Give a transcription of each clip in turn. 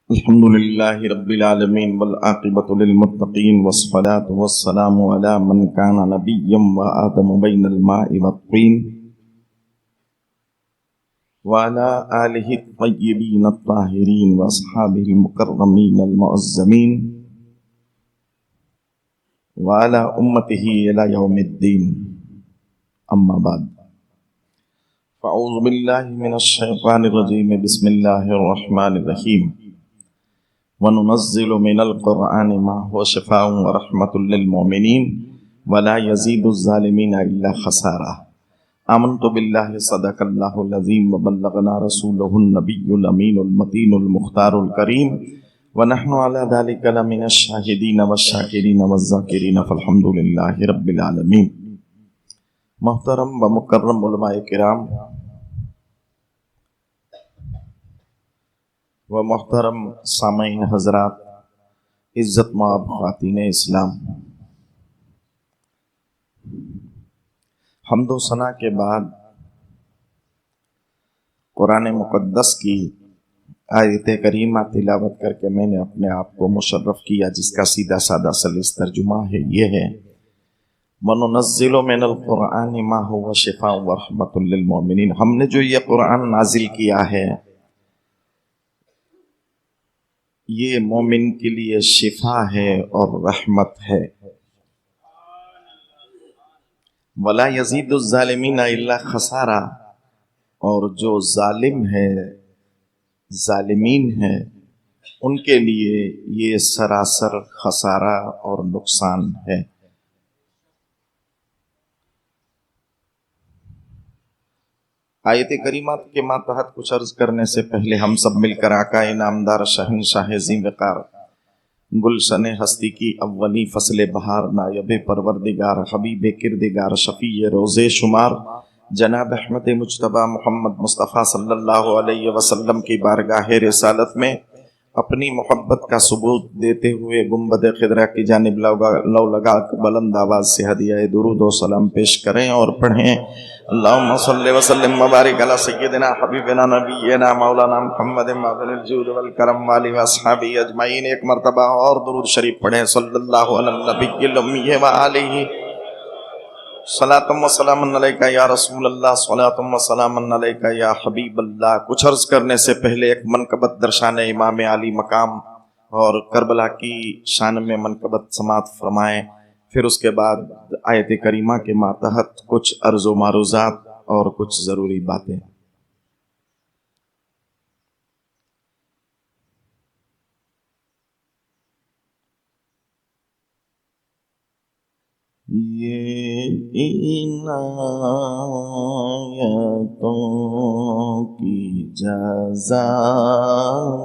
الحمد لله رب العالمين والعاقبة للمتقين والصلاة والسلام على من كان نبيا وآدم بين الماء والطين وعلى آله الطيبين الطاهرين وأصحابه المكرمين المعظمين وعلى أمته إلى يوم الدين. أما بعد، فأعوذ بالله من الشيطان الرجيم. بسم الله الرحمن الرحيم. وَنُنَزِّلُ مِنَ الْقُرْآنِ مَا هُوَ شِفَاءٌ وَرَحْمَةٌ لِّلْمُؤْمِنِينَ وَلَا يَزِيدُ الظَّالِمِينَ إِلَّا خَسَارًا. آمنت باللہ صدق اللہ العظیم وبلغنا رسولہ النبی الامین المتین المختار الکریم ونحن علی ذلک لمن الشاہدین والشاکرین والذاکرین فالحمد للہ رب العالمین. محترم و مکرم علماء کرام و محترم سامعین حضرات، عزت مآب خواتین اسلام، حمد و ثنا کے بعد قرآن مقدس کی آیت کریمہ تلاوت کر کے میں نے اپنے آپ کو مشرف کیا، جس کا سیدھا سادہ سلیس ترجمہ ہے یہ ہے: وَنُنَزِّلُ مِنَ الْقُرْآنِ مَا هُوَ شِفَاءٌ وَرَحْمَةٌ لِّلْمُؤْمِنِينَ. ہم نے جو یہ قرآن نازل کیا ہے یہ مومن کے لیے شفا ہے اور رحمت ہے. وَلَا يَزِيدُ الظَّالِمِينَ إِلَّا خَسَارًا. اور جو ظالم ہے، ظالمین ہیں، ان کے لیے یہ سراسر خسارہ اور نقصان ہے. آیت کریمہ کے ماتحت کچھ عرض کرنے سے پہلے ہم سب مل کر آقا انعامدار شہنشاہ ذی وقار گلشن ہستی کی اولی فصل بہار نائب پروردگار حبیب کردگار شفیع روزے شمار جناب احمد مجتبی محمد مصطفیٰ صلی اللہ علیہ وسلم کی بارگاہ رسالت میں اپنی محبت کا ثبوت دیتے ہوئے گنبد خضرا کی جانب لو لگا بلند آواز سے ہدیہ درود و سلام پیش کریں اور پڑھیں: اللہم صلی وسلم مبارک علی سیدنا حبیبنا نبینا مولانا محمد معدن الجود والکرم والی واصحابی اجمعین. ایک مرتبہ اور درود شریف پڑھیں: صلی اللہ علی النبی الامی وآلہ. صلاۃ و سلام علیکہ یا رسول اللہ، صلاۃ و سلام علیکہ یا حبیب اللہ. کچھ عرض کرنے سے پہلے ایک منقبت درشان امام علی مقام اور کربلا کی شان میں منقبت سماعت فرمائیں، پھر اس کے بعد آیت کریمہ کے ماتحت کچھ عرض و معروضات اور کچھ ضروری باتیں. یہ عنایتوں کی جزا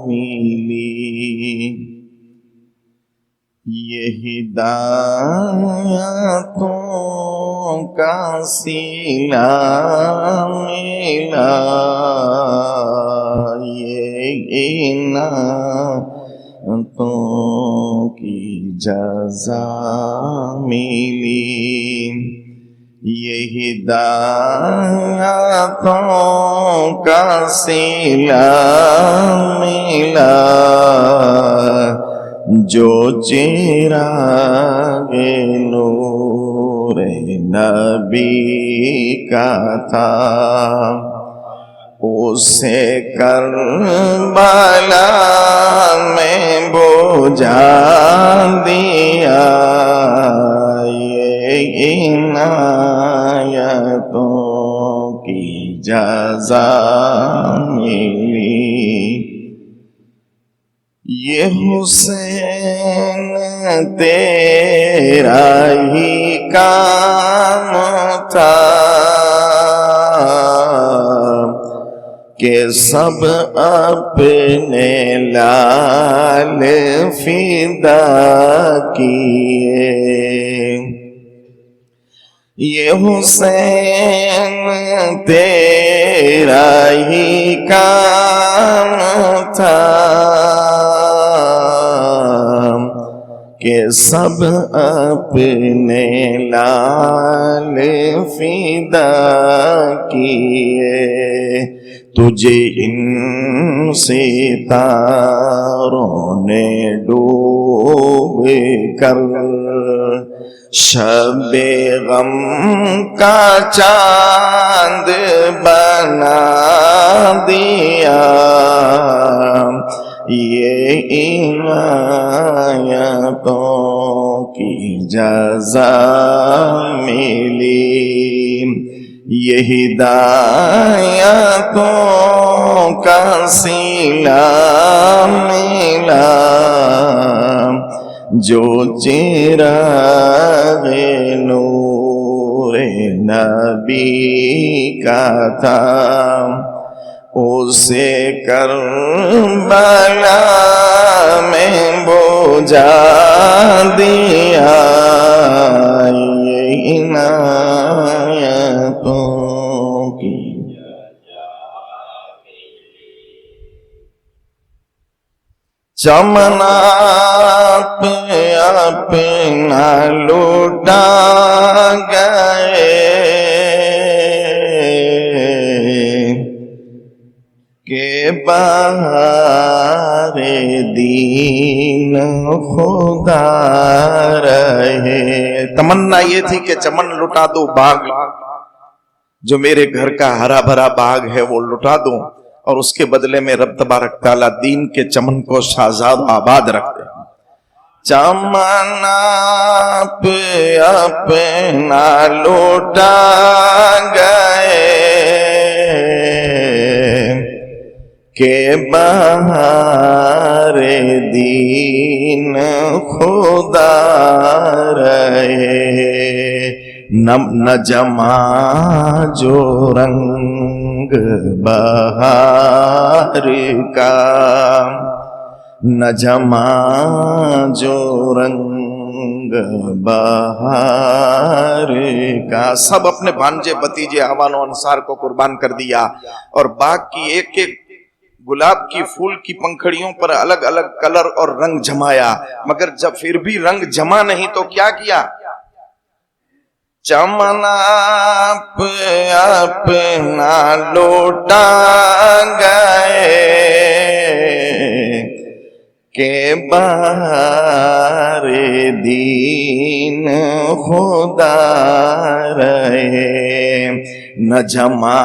ملی، یہ ہدایتوں کا صلہ ملا، یہ عنایتوں کی جزا ملی، یہ ہدایتوں کا صلہ ملا، جو چراغ نور نبی کا تھا اسے کربلا میں بجھا دیا. یہ عنایتوں کی جزا ملی، یہ حسین تیرا ہی کام تھا کہ سب اپنے لال فدا کیے. یہ حسین تیرا ہی کام تھا کہ سب اپنے لال فدا کیے. تجھے ان ستاروں نے ڈوب کر شب غم کا چاند بنا دیا، یہ عنایتوں کی جزا ملی، یہ ہدایتوں کا صلہ ملا، جو چراغ نور نبی کا تھا، اسے کربلا میں بجھا دیا، یہ عنایتوں کی چمن آپ اپنا لوٹا گئے، کہ بہار دین خدا رہے۔ تمنا یہ تھی کہ چمن لٹا دو، باغ جو میرے گھر کا ہرا بھرا باغ ہے وہ لٹا دوں، اور اس کے بدلے میں رب تبارک تعالیٰ دین کے چمن کو شاہزاد آباد رکھ دے۔ چمن آپ اپنا لوٹا گئے، کہ بہار دین خدا رہے، نہ جما جو رنگ بہار کا، نہ جما جو رنگ بہار کا، سب اپنے بھانجے بتیجے اعوان و انصار کو قربان کر دیا، اور باغ کی ایک ایک گلاب کی پھول کی پنکھڑیوں پر الگ الگ کلر اور رنگ جمایا، مگر جب پھر بھی رنگ جمع نہیں تو کیا کیا؟ چمن آپ اپنا لوٹا گئے، کہ بہار دین خدا رہے، نہ جما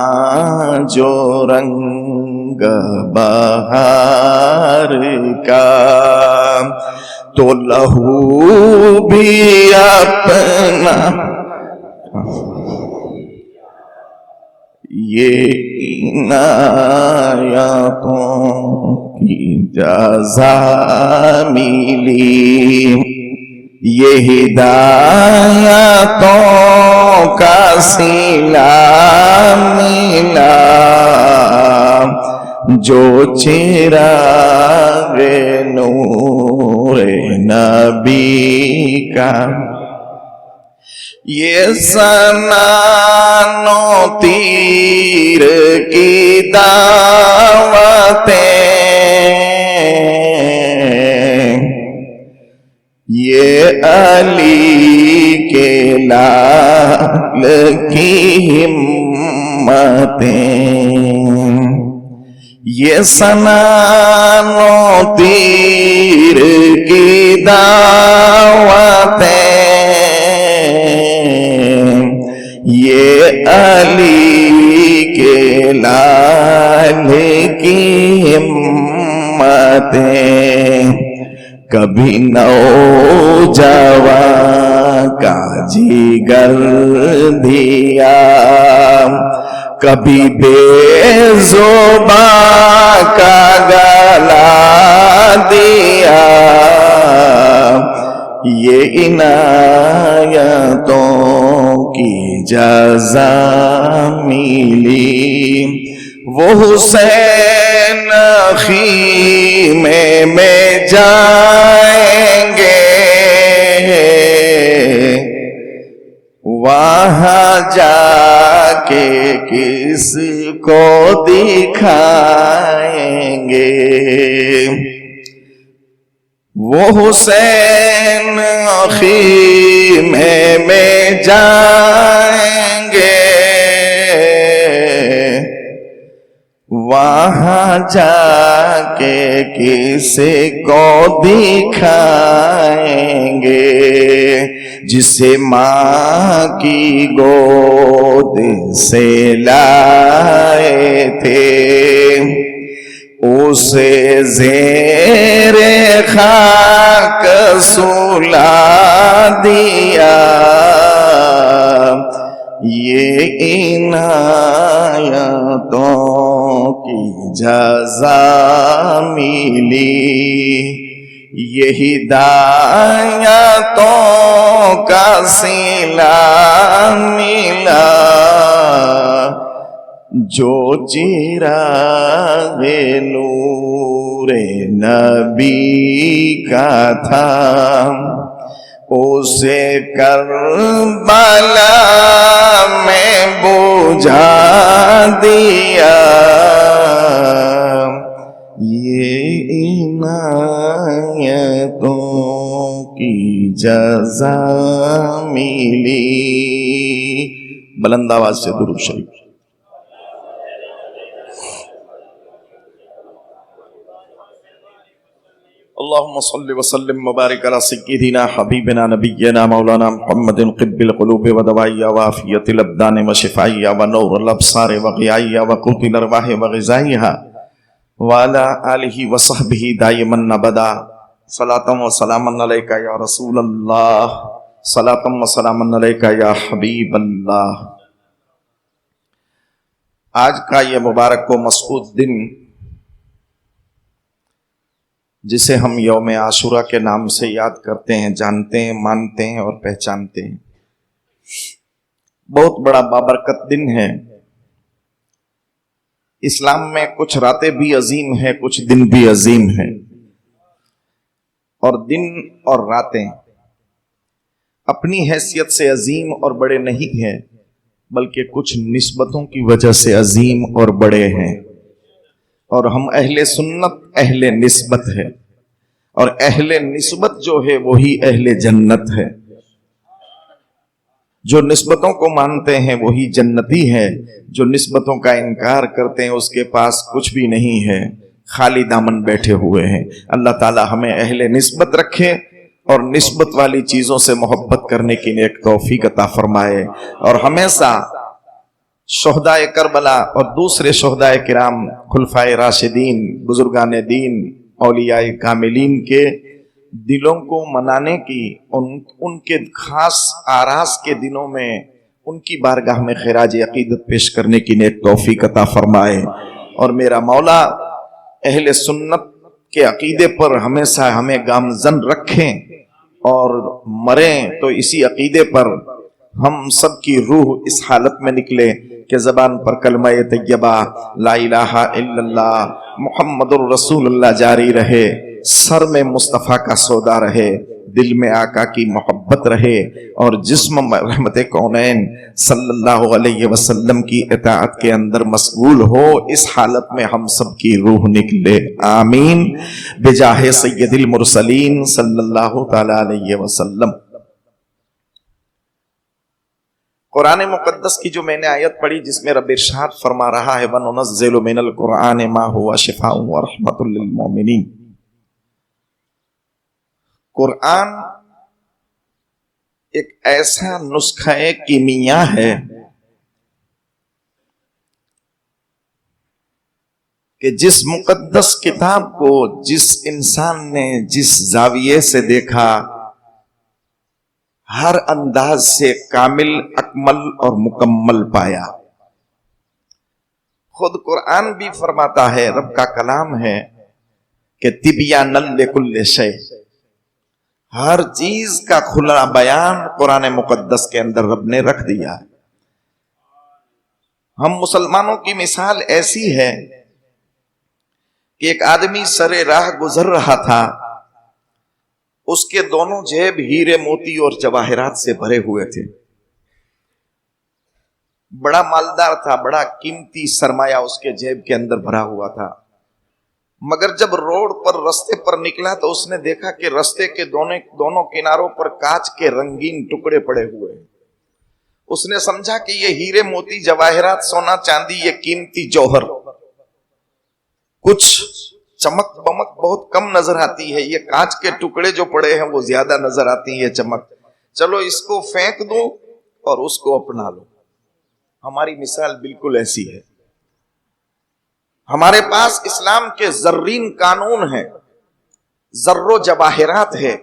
جو رنگ بہار کا، تو لہو بھی اپنا یہ عنایتوں کی جزا ملی، یہ ہدایتوں کا صلہ ملا، جو چراغ نور نبی کا، یہ سنان و تیر کی دعوتیں، یہ علی کے لال کی ہمتیں، یہ سنان و تیر کی دعوتیں، یہ علی کے لال کی ہمتیں، کبھی نوجوان کا جگر دیا، کبھی بے زباں کا گلا دیا، یہ عنایتوں کی جزا ملی، وہ حسین خیمے میں جائیں گے، وہاں جا کے کس کو دکھائیں گے، وہ حسین خیمے میں جائیں گے، وہاں جا کے کسے کو دکھائیں گے جسے ماں کی گود سے لائے تھے، اسے زیر خاک سلا دیا، یہ عنایتوں کی جزا ملی، یہ ہدایتوں کا صلہ ملا، جو چراغ نور نبی کا تھا، اسے کربلا میں بجھا دیا، یہ عنایتوں کی جزا ملی۔ بلند آواز سے درود شریف۔ اللهم صل وسلم وبارك على سيدنا حبيبنا نبينا مولانا محمد طب القلوب ودوائها وعافية الأبدان وشفائها ونور الأبصار وغيائها وقوت الأرواح وغذائها وعلى آله وصحبه دائما أبدا، صلاة وسلاما عليك يا رسول الله، صلاة وسلاما عليك يا حبيب الله۔ آج کا یہ مبارک و مسعود دن جسے ہم یوم عاشورہ کے نام سے یاد کرتے ہیں، جانتے ہیں، مانتے ہیں اور پہچانتے ہیں، بہت بڑا بابرکت دن ہے۔ اسلام میں کچھ راتیں بھی عظیم ہیں، کچھ دن بھی عظیم ہیں، اور دن اور راتیں اپنی حیثیت سے عظیم اور بڑے نہیں ہیں، بلکہ کچھ نسبتوں کی وجہ سے عظیم اور بڑے ہیں، اور ہم اہل سنت اہل نسبت ہے، اور اہل نسبت جو ہے وہی اہل جنت ہے۔ جو نسبتوں کو مانتے ہیں وہی جنتی ہے، جو نسبتوں کا انکار کرتے ہیں اس کے پاس کچھ بھی نہیں ہے، خالی دامن بیٹھے ہوئے ہیں۔ اللہ تعالی ہمیں اہل نسبت رکھے اور نسبت والی چیزوں سے محبت کرنے کی نیک توفیق عطا فرمائے، اور ہمیشہ شہدائے کربلا اور دوسرے شہدائے کرام، خلفائے راشدین، بزرگان دین، اولیاء کاملین کے دلوں کو منانے کی، ان کے خاص آراز کے دنوں میں ان کی بارگاہ میں خراج عقیدت پیش کرنے کی نیک توفیق عطا فرمائے، اور میرا مولا اہل سنت کے عقیدے پر ہمیشہ ہمیں گامزن رکھیں، اور مریں تو اسی عقیدے پر ہم سب کی روح اس حالت میں نکلے کہ زبان پر کلمہ طیبہ لا الہ الا اللہ محمد الرسول اللہ جاری رہے، سر میں مصطفیٰ کا سودا رہے، دل میں آقا کی محبت رہے، اور جسم رحمت کونین صلی اللہ علیہ وسلم کی اطاعت کے اندر مشغول ہو۔ اس حالت میں ہم سب کی روح نکلے، آمین، بجاہ سید المرسلین صلی اللہ تعالی علیہ وسلم۔ قرآن مقدس کی جو میں نے آیت پڑھی جس میں رب ارشاد فرما رہا ہے وَنُنَزِّلُ مِنَ الْقُرْآنِ مَا هُوَ شِفَاءٌ وَرَحْمَةٌ لِّلْمُؤْمِنِينَ، قرآن ایک ایسا نسخہ کیمیا ہے کہ جس مقدس کتاب کو جس انسان نے جس زاویے سے دیکھا، ہر انداز سے کامل، اکمل اور مکمل پایا۔ خود قرآن بھی فرماتا ہے، رب کا کلام ہے کہ تبیانا لکل شیء، ہر چیز کا کھلا بیان قرآن مقدس کے اندر رب نے رکھ دیا ہے۔ ہم مسلمانوں کی مثال ایسی ہے کہ ایک آدمی سر راہ گزر رہا تھا، اس کے دونوں جیب ہیرے موتی اور جواہرات سے بھرے ہوئے تھے، بڑا مالدار تھا، بڑا قیمتی سرمایہ اس کے جیب کے اندر بھرا ہوا تھا، مگر جب روڈ پر رستے پر نکلا تو اس نے دیکھا کہ رستے کے دونوں کناروں پر کانچ کے رنگین ٹکڑے پڑے ہوئے ہیں۔ اس نے سمجھا کہ یہ ہیرے موتی جواہرات، سونا چاندی، یہ قیمتی جوہر कुछ चमक बमक बहुत कम नजर आती है, ये कांच के टुकड़े जो पड़े हैं वो ज्यादा नजर आती है चमक। चलो इसको फेंक दो और उसको अपना लो। हमारी मिसाल बिल्कुल ऐसी है। हमारे पास इस्लाम के जर्रीन कानून है, जर्रो जवाहिरात है,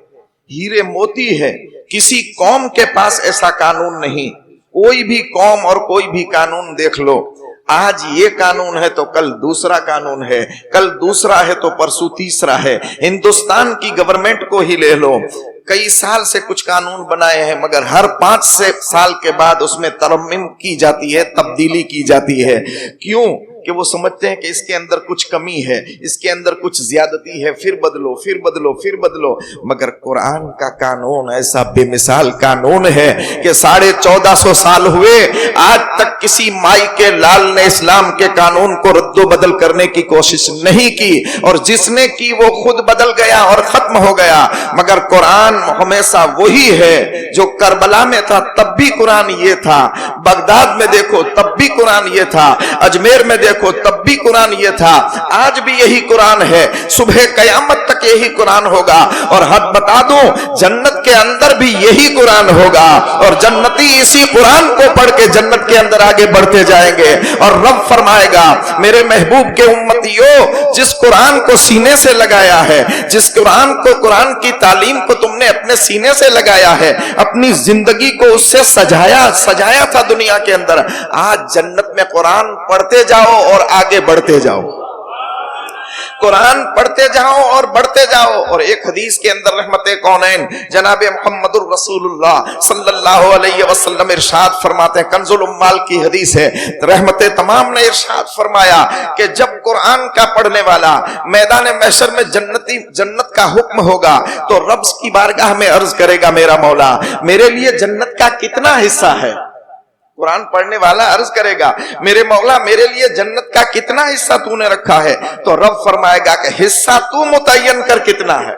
हीरे मोती है। किसी कौम के पास ऐसा कानून नहीं। कोई भी कौम और कोई भी कानून देख लो, आज ये कानून है तो कल दूसरा कानून है, कल दूसरा है तो परसों तीसरा है। हिंदुस्तान की गवर्नमेंट को ही ले लो, कई साल से कुछ कानून बनाए हैं, मगर हर 5 साल के बाद उसमें तरमीम की जाती है, तब्दीली की जाती है। क्यों? कि वो समझते हैं कि इसके अंदर कुछ कमी है, इसके अंदर कुछ ज्यादती है, फिर बदलो फिर बदलो फिर बदलो। मगर कुरान का कानून ऐसा बेमिसाल कानून है कि 1450 साल हुए, आज तक किसी माई के लाल ने इस्लाम के कानून को रद्दो बदल करने की कोशिश नहीं की, और जिसने की वो खुद बदल गया और खत्म हो गया। मगर कुरान हमेशा वही है जो करबला में था तब भी कुरान ये था, बगदाद में देखो तब भी कुरान ये था, अजमेर में देखो तब भी कुरान ये था, आज भी यही कुरान है, सुबह कयामत तक यही कुरान होगा। और हद बता दूं, जन्नत के अंदर भी यही कुरान होगा, और जन्नती इसी कुरान को पढ़ के जन्नत के अंदर आगे बढ़ते जाएंगे। और रब फरमाएगा, मेरे महबूब के उम्मतियों, जिस कुरान को सीने से लगाया है, जिस कुरान को, कुरान की तालीम को तुमने अपने सीने से लगाया है, अपनी जिंदगी को उससे सजाया था दुनिया के अंदर, आज जन्नत में कुरान पढ़ते जाओ और आगे बढ़ते जाओ, कुरान पढ़ते जाओ और बढ़ते जाओ। और एक हदीस के अंदर रहमते कौनैन जनाबे मुहम्मदुर रसूलुल्लाह सल्लल्लाहु अलैहि वसल्लम इरशाद फरमाते हैं, कंजुल उम्माल की हदीस है, रहमते तमाम ने इरशाद फरमाया कि जब कुरान का पढ़ने वाला मैदान महशर में जन्नत का हुक्म होगा तो रब की बारगाह में अर्ज करेगा, मेरा मौला मेरे लिए जन्नत का कितना हिस्सा है। कुरान पढ़ने वाला अर्ज करेगा, मेरे मौला मेरे लिए जन्नत का कितना हिस्सा तूने रखा है। तो रब फरमाएगा कि हिस्सा तू मुतय्यन कर कितना है,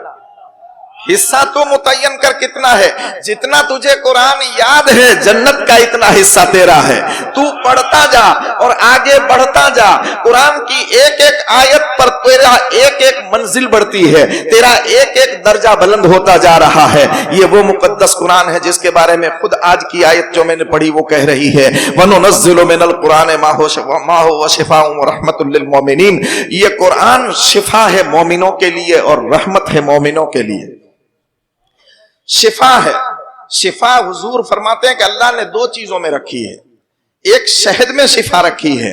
हिस्सा तो मुतय्यन कर कितना है, जितना तुझे कुरान याद है जन्नत का इतना हिस्सा तेरा है। तू पढ़ता जा और आगे बढ़ता जा, कुरान की एक एक आयत पर तेरा एक एक मंजिल बढ़ती है, तेरा एक एक दर्जा बुलंद होता जा रहा है। ये वो मुकद्दस कुरान है जिसके बारे में खुद आज की आयत जो मैंने पढ़ी वो कह रही है, वनुनज़्ज़िलु मिनल कुरान मा हुवा शिफ़ाउन व रहमतुल लिल मोमिनीन। ये कुरान शिफा है मोमिनों के लिए और रहमत है मोमिनों के लिए। शिफा है, शिफा हुजूर फरमाते हैं कि अल्लाह ने 2 चीजों में रखी है, एक शहद में शिफा रखी है,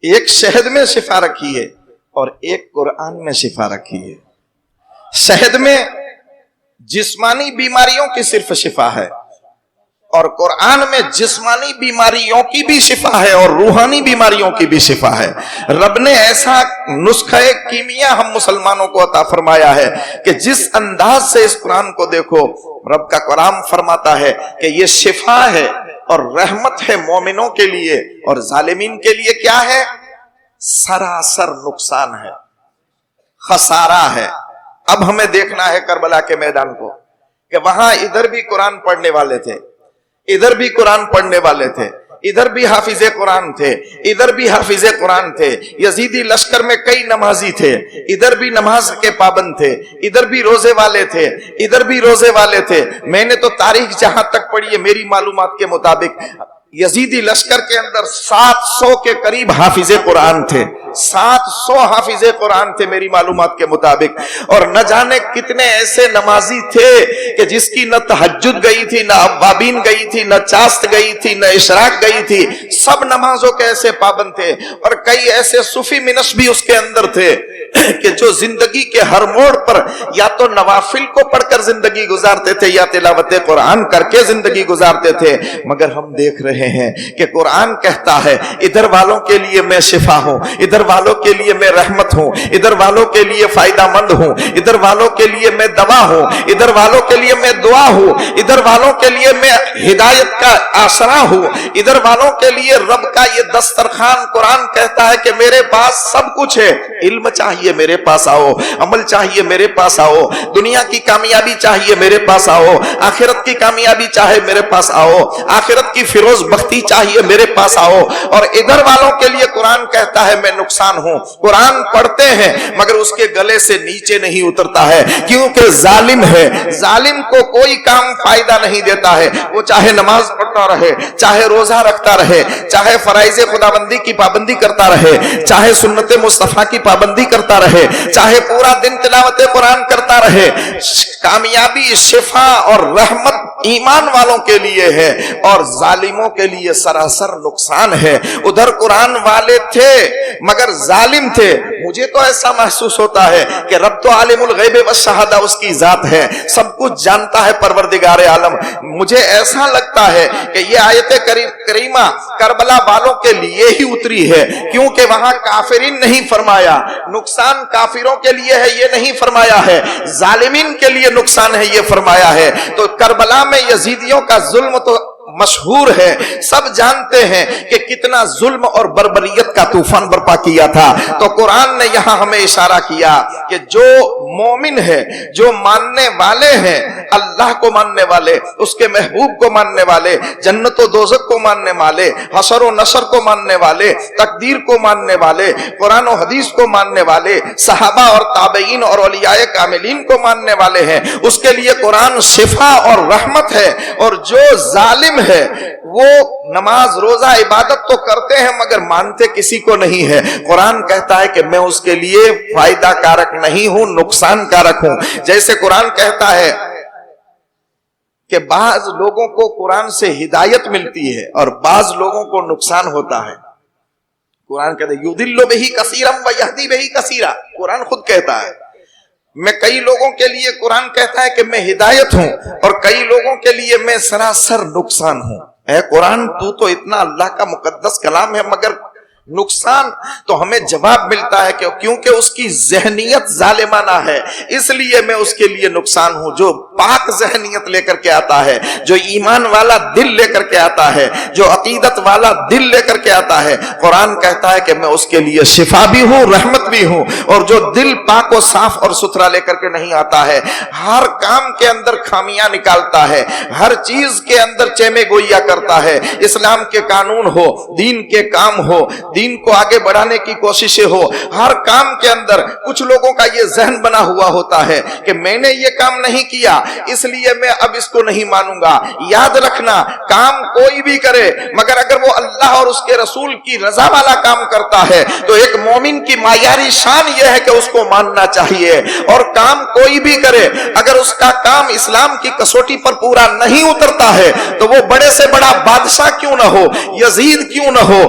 एक शहद में शिफा रखी है और एक कुरान में शिफा रखी है। शहद में जिस्मानी बीमारियों की सिर्फ शिफा है और कुरान में जिस्मानी बीमारियों की भी शिफा है और रूहानी बीमारियों की भी शिफा है। रब ने ऐसा नुस्खे कीमिया हम मुसलमानों को अता फरमाया है कि जिस अंदाज से इस कुरान को देखो, रब का कलाम फरमाता है कि ये शिफा है और रहमत है मोमिनों के लिए, और जालिमीन के लिए क्या है? सरासर नुकसान है, खसारा है। अब हमें देखना है करबला के मैदान को कि वहां इधर भी कुरान पढ़ने वाले थे, इधर भी कुरान पढ़ने वाले थे, इधर भी हाफिजे कुरान थे, इधर भी हाफिजे कुरान थे। यजीदी लश्कर में कई नमाजी थे, इधर भी नमाज के पाबंद थे, इधर भी रोजे वाले थे, इधर भी रोजे वाले थे। मैंने तो तारीख जहां तक पढ़ी है मेरी मालूमात के मुताबिक यजीदी लश्कर के अंदर 700 के करीब हाफिजे कुरान थे, 700 हाफिजे कुरान थे मेरी मालूमात के मुताबिक। और न जाने कितने ऐसे नमाजी थे कि जिसकी न तहज्जुद गई थी, न अव्वाबीन गई थी, न चास्त गई थी, न इशराक गई थी, सब नमाजों के ऐसे पाबंद थे। और कई ऐसे सूफी मिनस भी उसके अंदर थे कि जो जिंदगी के हर मोड़ पर या तो नवाफिल को पढ़कर जिंदगी गुजारते थे या तिलावत कुरान करके जिंदगी गुजारते थे। मगर हम देख रहे हैं कि कुरान कहता है इधर वालों के लिए मैं शिफा हूं, इधर वालों के लिए मैं रहमत हूं, इधर वालों के लिए फायदा मंद हूं, इधर वालों के लिए मैं दवा हूं, इधर वालों के लिए मैं दुआ हूं, इधर वालों के लिए मैं हिदायत का आसरा हूं, इधर वालों के लिए रब का ये दस्तरखान। कुरान कहता है कि मेरे पास सब कुछ है, इल्म चाहिए मेरे पास आओ, अमल चाहिए मेरे पास आओ, दुनिया की कामयाबी चाहिए मेरे पास आओ, आखिरत की कामयाबी चाहे मेरे पास आओ, आखिरत की फिरोज बख्ती चाहिए मेरे पास आओ। और इधर वालों के लिए कुरान कहता है मैं نقصان ہوں. قرآن پڑھتے ہیں مگر اس کے گلے سے نیچے نہیں اترتا ہے, کیونکہ ظالم ہے. ظالم کو کوئی کام فائدہ نہیں دیتا ہے, وہ چاہے نماز پڑھتا رہے, چاہے روزہ رکھتا رہے, چاہے فرائض خدابندی کی پابندی کرتا رہے, چاہے سنت مصطفیٰ کی پابندی کرتا رہے, چاہے پورا دن تلاوت قرآن کرتا رہے. کامیابی, شفا اور رحمت ایمان والوں کے لیے ہے اور ظالموں کے لیے سراسر نقصان ہے. ادھر قرآن والے تھے مگر ظالم تھے. مجھے تو ایسا محسوس ہوتا ہے کہ رب تو عالم الغیب والشہادہ اس کی ذات ہے, سب کچھ جانتا ہے پروردگار عالم. مجھے ایسا لگتا ہے کہ یہ آیت کریمہ کربلا والوں کے لیے ہی اتری ہے, کیونکہ وہاں کافرین نہیں فرمایا, نقصان کافروں کے لیے ہے یہ نہیں فرمایا ہے, ظالمین کے لیے نقصان ہے یہ فرمایا ہے. تو کربلا میں یزیدیوں کا ظلم تو مشہور ہے, سب جانتے ہیں کہ کتنا ظلم اور بربریت کا طوفان برپا کیا تھا. تو قرآن نے یہاں ہمیں اشارہ کیا کہ جو مومن ہے, جو ماننے والے ہیں, اللہ کو ماننے والے, اس کے محبوب کو ماننے والے, جنت و دوزخ کو ماننے والے, حشر و نشر کو ماننے والے, تقدیر کو ماننے والے, قرآن و حدیث کو ماننے والے, صحابہ اور تابعین اور اولیاء کاملین کو ماننے والے ہیں, اس کے لیے قرآن شفا اور رحمت ہے. اور جو ظالم ہے وہ نماز روزہ عبادت تو کرتے ہیں مگر مانتے کسی کو نہیں ہے. قرآن کہتا ہے کہ میں اس کے لیے فائدہ کارک نہیں ہوں, نقصان کارک ہوں. جیسے قرآن کہتا ہے کہ بعض لوگوں کو قرآن سے ہدایت ملتی ہے اور بعض لوگوں کو نقصان ہوتا ہے. قرآن کہتا ہے یضل بہ کثیرا ویہدی بہ کثیرا. قرآن خود کہتا ہے میں کئی لوگوں کے لیے, قرآن کہتا ہے کہ میں ہدایت ہوں اور کئی لوگوں کے لیے میں سراسر نقصان ہوں. اے قرآن تو اتنا اللہ کا مقدس کلام ہے مگر نقصان. تو ہمیں جواب ملتا ہے کہ کیونکہ اس کی ذہنیت ظالمانہ ہے اس لیے میں اس کے لیے نقصان ہوں. جو پاک ذہنیت لے کر کے آتا ہے, جو ایمان والا دل لے کر کے آتا ہے, جو عقیدت والا دل لے کر کے آتا ہے, قرآن کہتا ہے کہ میں اس کے لیے شفا بھی ہوں, رحمت بھی ہوں. اور جو دل پاک و صاف اور ستھرا لے کر کے نہیں آتا ہے, ہر کام کے اندر خامیاں نکالتا ہے, ہر چیز کے اندر چیمے گوئیاں کرتا ہے. اسلام کے قانون ہو, دین کے کام ہو, دین کو آگے بڑھانے کی کوششیں ہو, ہر کام کے اندر کچھ لوگوں کا یہ ذہن بنا ہوا ہوتا ہے کہ میں نے یہ کام نہیں کیا اس لیے میں اب اس کو نہیں مانوں گا. یاد رکھنا, کام کوئی بھی کرے مگر اگر وہ اللہ اور اس کے رسول کی رضا والا کام کرتا ہے تو ایک مومن کی معیاری شان یہ ہے کہ اس کو ماننا چاہیے. اور کام کوئی بھی کرے اگر اس کا کام اسلام کی کسوٹی پر پورا نہیں اترتا ہے تو وہ بڑے سے بڑا بادشاہ کیوں نہ ہو, یزید کیوں نہ ہو,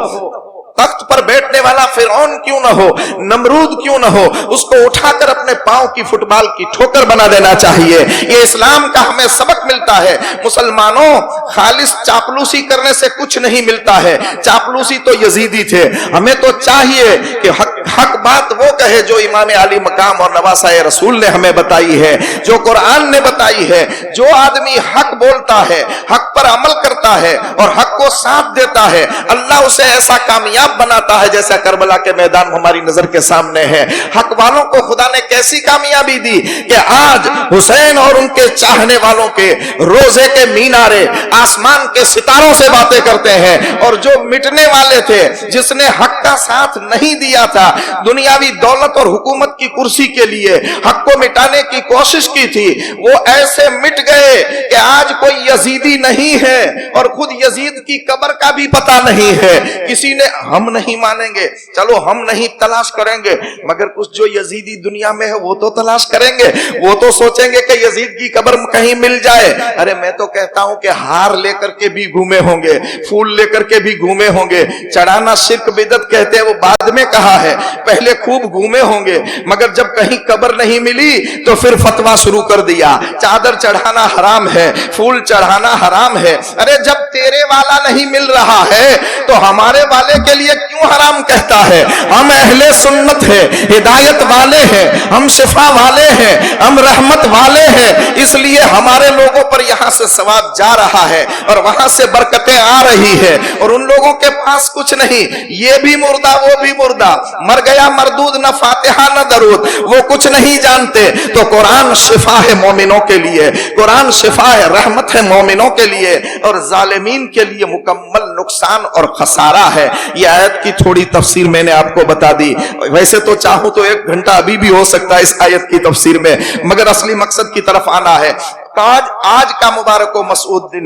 تخت پر بیٹھنے والا فرعون کیوں نہ ہو, نمرود کیوں نہ ہو, اس کو اٹھا کر اپنے پاؤں کی فٹ بال کی ٹھوکر بنا دینا چاہیے. یہ اسلام کا ہمیں سبق ملتا ہے. مسلمانوں, خالص چاپلوسی کرنے سے کچھ نہیں ملتا ہے. چاپلوسی تو یزیدی تھے. ہمیں تو چاہیے کہ حق بات وہ کہے جو امام علی مقام اور نواسۂ رسول نے ہمیں بتائی ہے, جو قرآن نے بتائی ہے. جو آدمی حق بولتا ہے, حق پر عمل کرتا ہے اور حق کو ساتھ دیتا ہے, اللہ اسے ایسا کامیاب بناتا ہے جیسا کربلا کے میدان ہماری نظر کے سامنے ہے. حق والوں کو خدا نے کیسی کامیابی دی کہ آج حسین اور ان کے چاہنے والوں کے روزے کے مینارے آسمان کے ستاروں سے باتیں کرتے ہیں. اور جو مٹنے والے تھے, جس نے حق کا ساتھ نہیں دیا تھا, دنیاوی دولت اور حکومت کی کرسی کے لیے حق کو مٹانے کی کوشش کی تھی, وہ ایسے مٹ گئے کہ آج کوئی یزیدی نہیں ہے اور خود یزید کی قبر کا بھی پتہ نہیں ہے. کسی نے ہم نہیں مانیں گے, چلو ہم نہیں تلاش کریں گے, مگر کچھ جو یزیدی دنیا میں ہے وہ تو تلاش کریں گے. وہ تو سوچیں گے کہ یزید کی قبر کہیں مل جائے. ارے میں تو کہتا ہوں کہ ہار لے کر کے بھی گھومے ہوں گے, پھول لے کر کے بھی گھومے ہوں گے. چڑھانا شرک بدعت کہتے ہیں وہ بعد میں کہا ہے, پہلے خوب گھومے ہوں گے, مگر جب کہیں قبر نہیں ملی تو پھر فتویٰ شروع کر دیا, چادر چڑھانا حرام ہے, پھول چڑھانا حرام ہے. ارے جب تیرے والا نہیں مل رہا ہے تو ہمارے والے کے لیے کیوں حرام کہتا ہے؟ ہم اہل سنت ہیں, ہدایت والے ہیں, ہم شفا والے ہیں, ہم رحمت والے ہیں, اس لیے ہمارے لوگوں پر یہاں سے ثواب جا رہا ہے اور وہاں سے برکتیں آ رہی ہے. اور ان لوگوں کے پاس کچھ نہیں, یہ بھی مردہ وہ بھی مردہ, مر گیا مردود, نہ فاتحہ نہ درود, وہ کچھ نہیں جانتے. تو قرآن شفا ہے مومنوں کے لیے, قرآن شفا ہے, رحمت ہے مومنوں کے لیے, اور ظالمین کے لیے مکمل نقصان اور خسارہ ہے۔ یہ آیت کی تھوڑی تفسیر میں نے آپ کو بتا دی، ویسے تو چاہوں تو 1 گھنٹہ ابھی بھی ہو سکتا ہے اس آیت کی تفسیر میں، مگر اصلی مقصد کی طرف آنا ہے۔ آج کا مبارک و مسعود دن،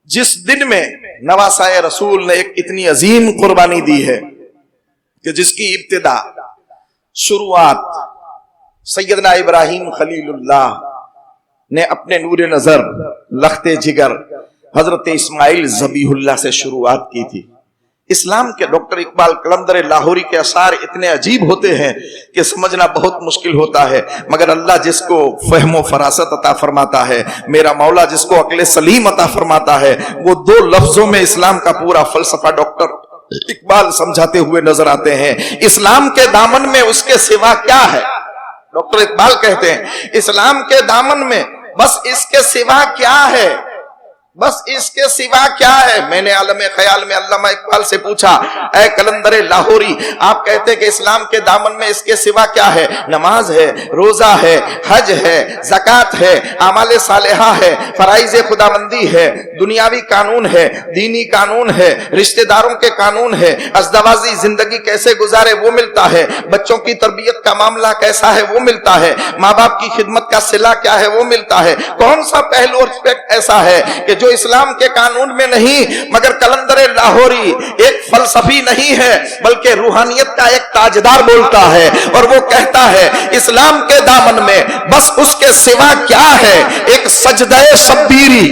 جس دن میں نواسائے رسول نے ایک اتنی عظیم قربانی دی ہے کہ جس کی ابتدا، شروعات سیدنا ابراہیم خلیل اللہ نے اپنے نور نظر، لخت جگر حضرت اسماعیل ذبیح اللہ سے شروعات کی تھی۔ اسلام کے ڈاکٹر اقبال قلندر لاہوری کے اشعار اتنے عجیب ہوتے ہیں کہ سمجھنا بہت مشکل ہوتا ہے، مگر اللہ جس کو فہم و فراست عطا فرماتا ہے، میرا مولا جس کو عقل سلیم عطا فرماتا ہے، وہ 2 لفظوں میں اسلام کا پورا فلسفہ ڈاکٹر اقبال سمجھاتے ہوئے نظر آتے ہیں۔ اسلام کے دامن میں اس کے سوا کیا ہے؟ ڈاکٹر اقبال کہتے ہیں اسلام کے دامن میں بس اس کے سوا کیا ہے، بس اس کے سوا کیا ہے۔ میں نے عالم خیال میں علامہ اقبال سے پوچھا، اے قلندر لاہوری، آپ کہتے ہیں کہ اسلام کے دامن میں اس کے سوا کیا ہے؟ نماز ہے، روزہ ہے، حج ہے، زکوٰۃ ہے، اعمال صالحہ ہے، فرائض خداوندی ہے، دنیاوی قانون ہے، دینی قانون ہے، رشتہ داروں کے قانون ہے، ازدواجی زندگی کیسے گزارے وہ ملتا ہے، بچوں کی تربیت کا معاملہ کیسا ہے وہ ملتا ہے، ماں باپ کی خدمت کا صلہ کیا ہے وہ ملتا ہے۔ کون سا پہلو اور اسپیکٹ ایسا ہے کہ جو اسلام کے قانون میں نہیں؟ مگر قلندر لاہوری ایک فلسفی نہیں ہے بلکہ روحانیت کا ایک تاجدار بولتا ہے، اور وہ کہتا ہے اسلام کے دامن میں بس اس کے سوا کیا ہے؟ ایک سجدہ شبیری،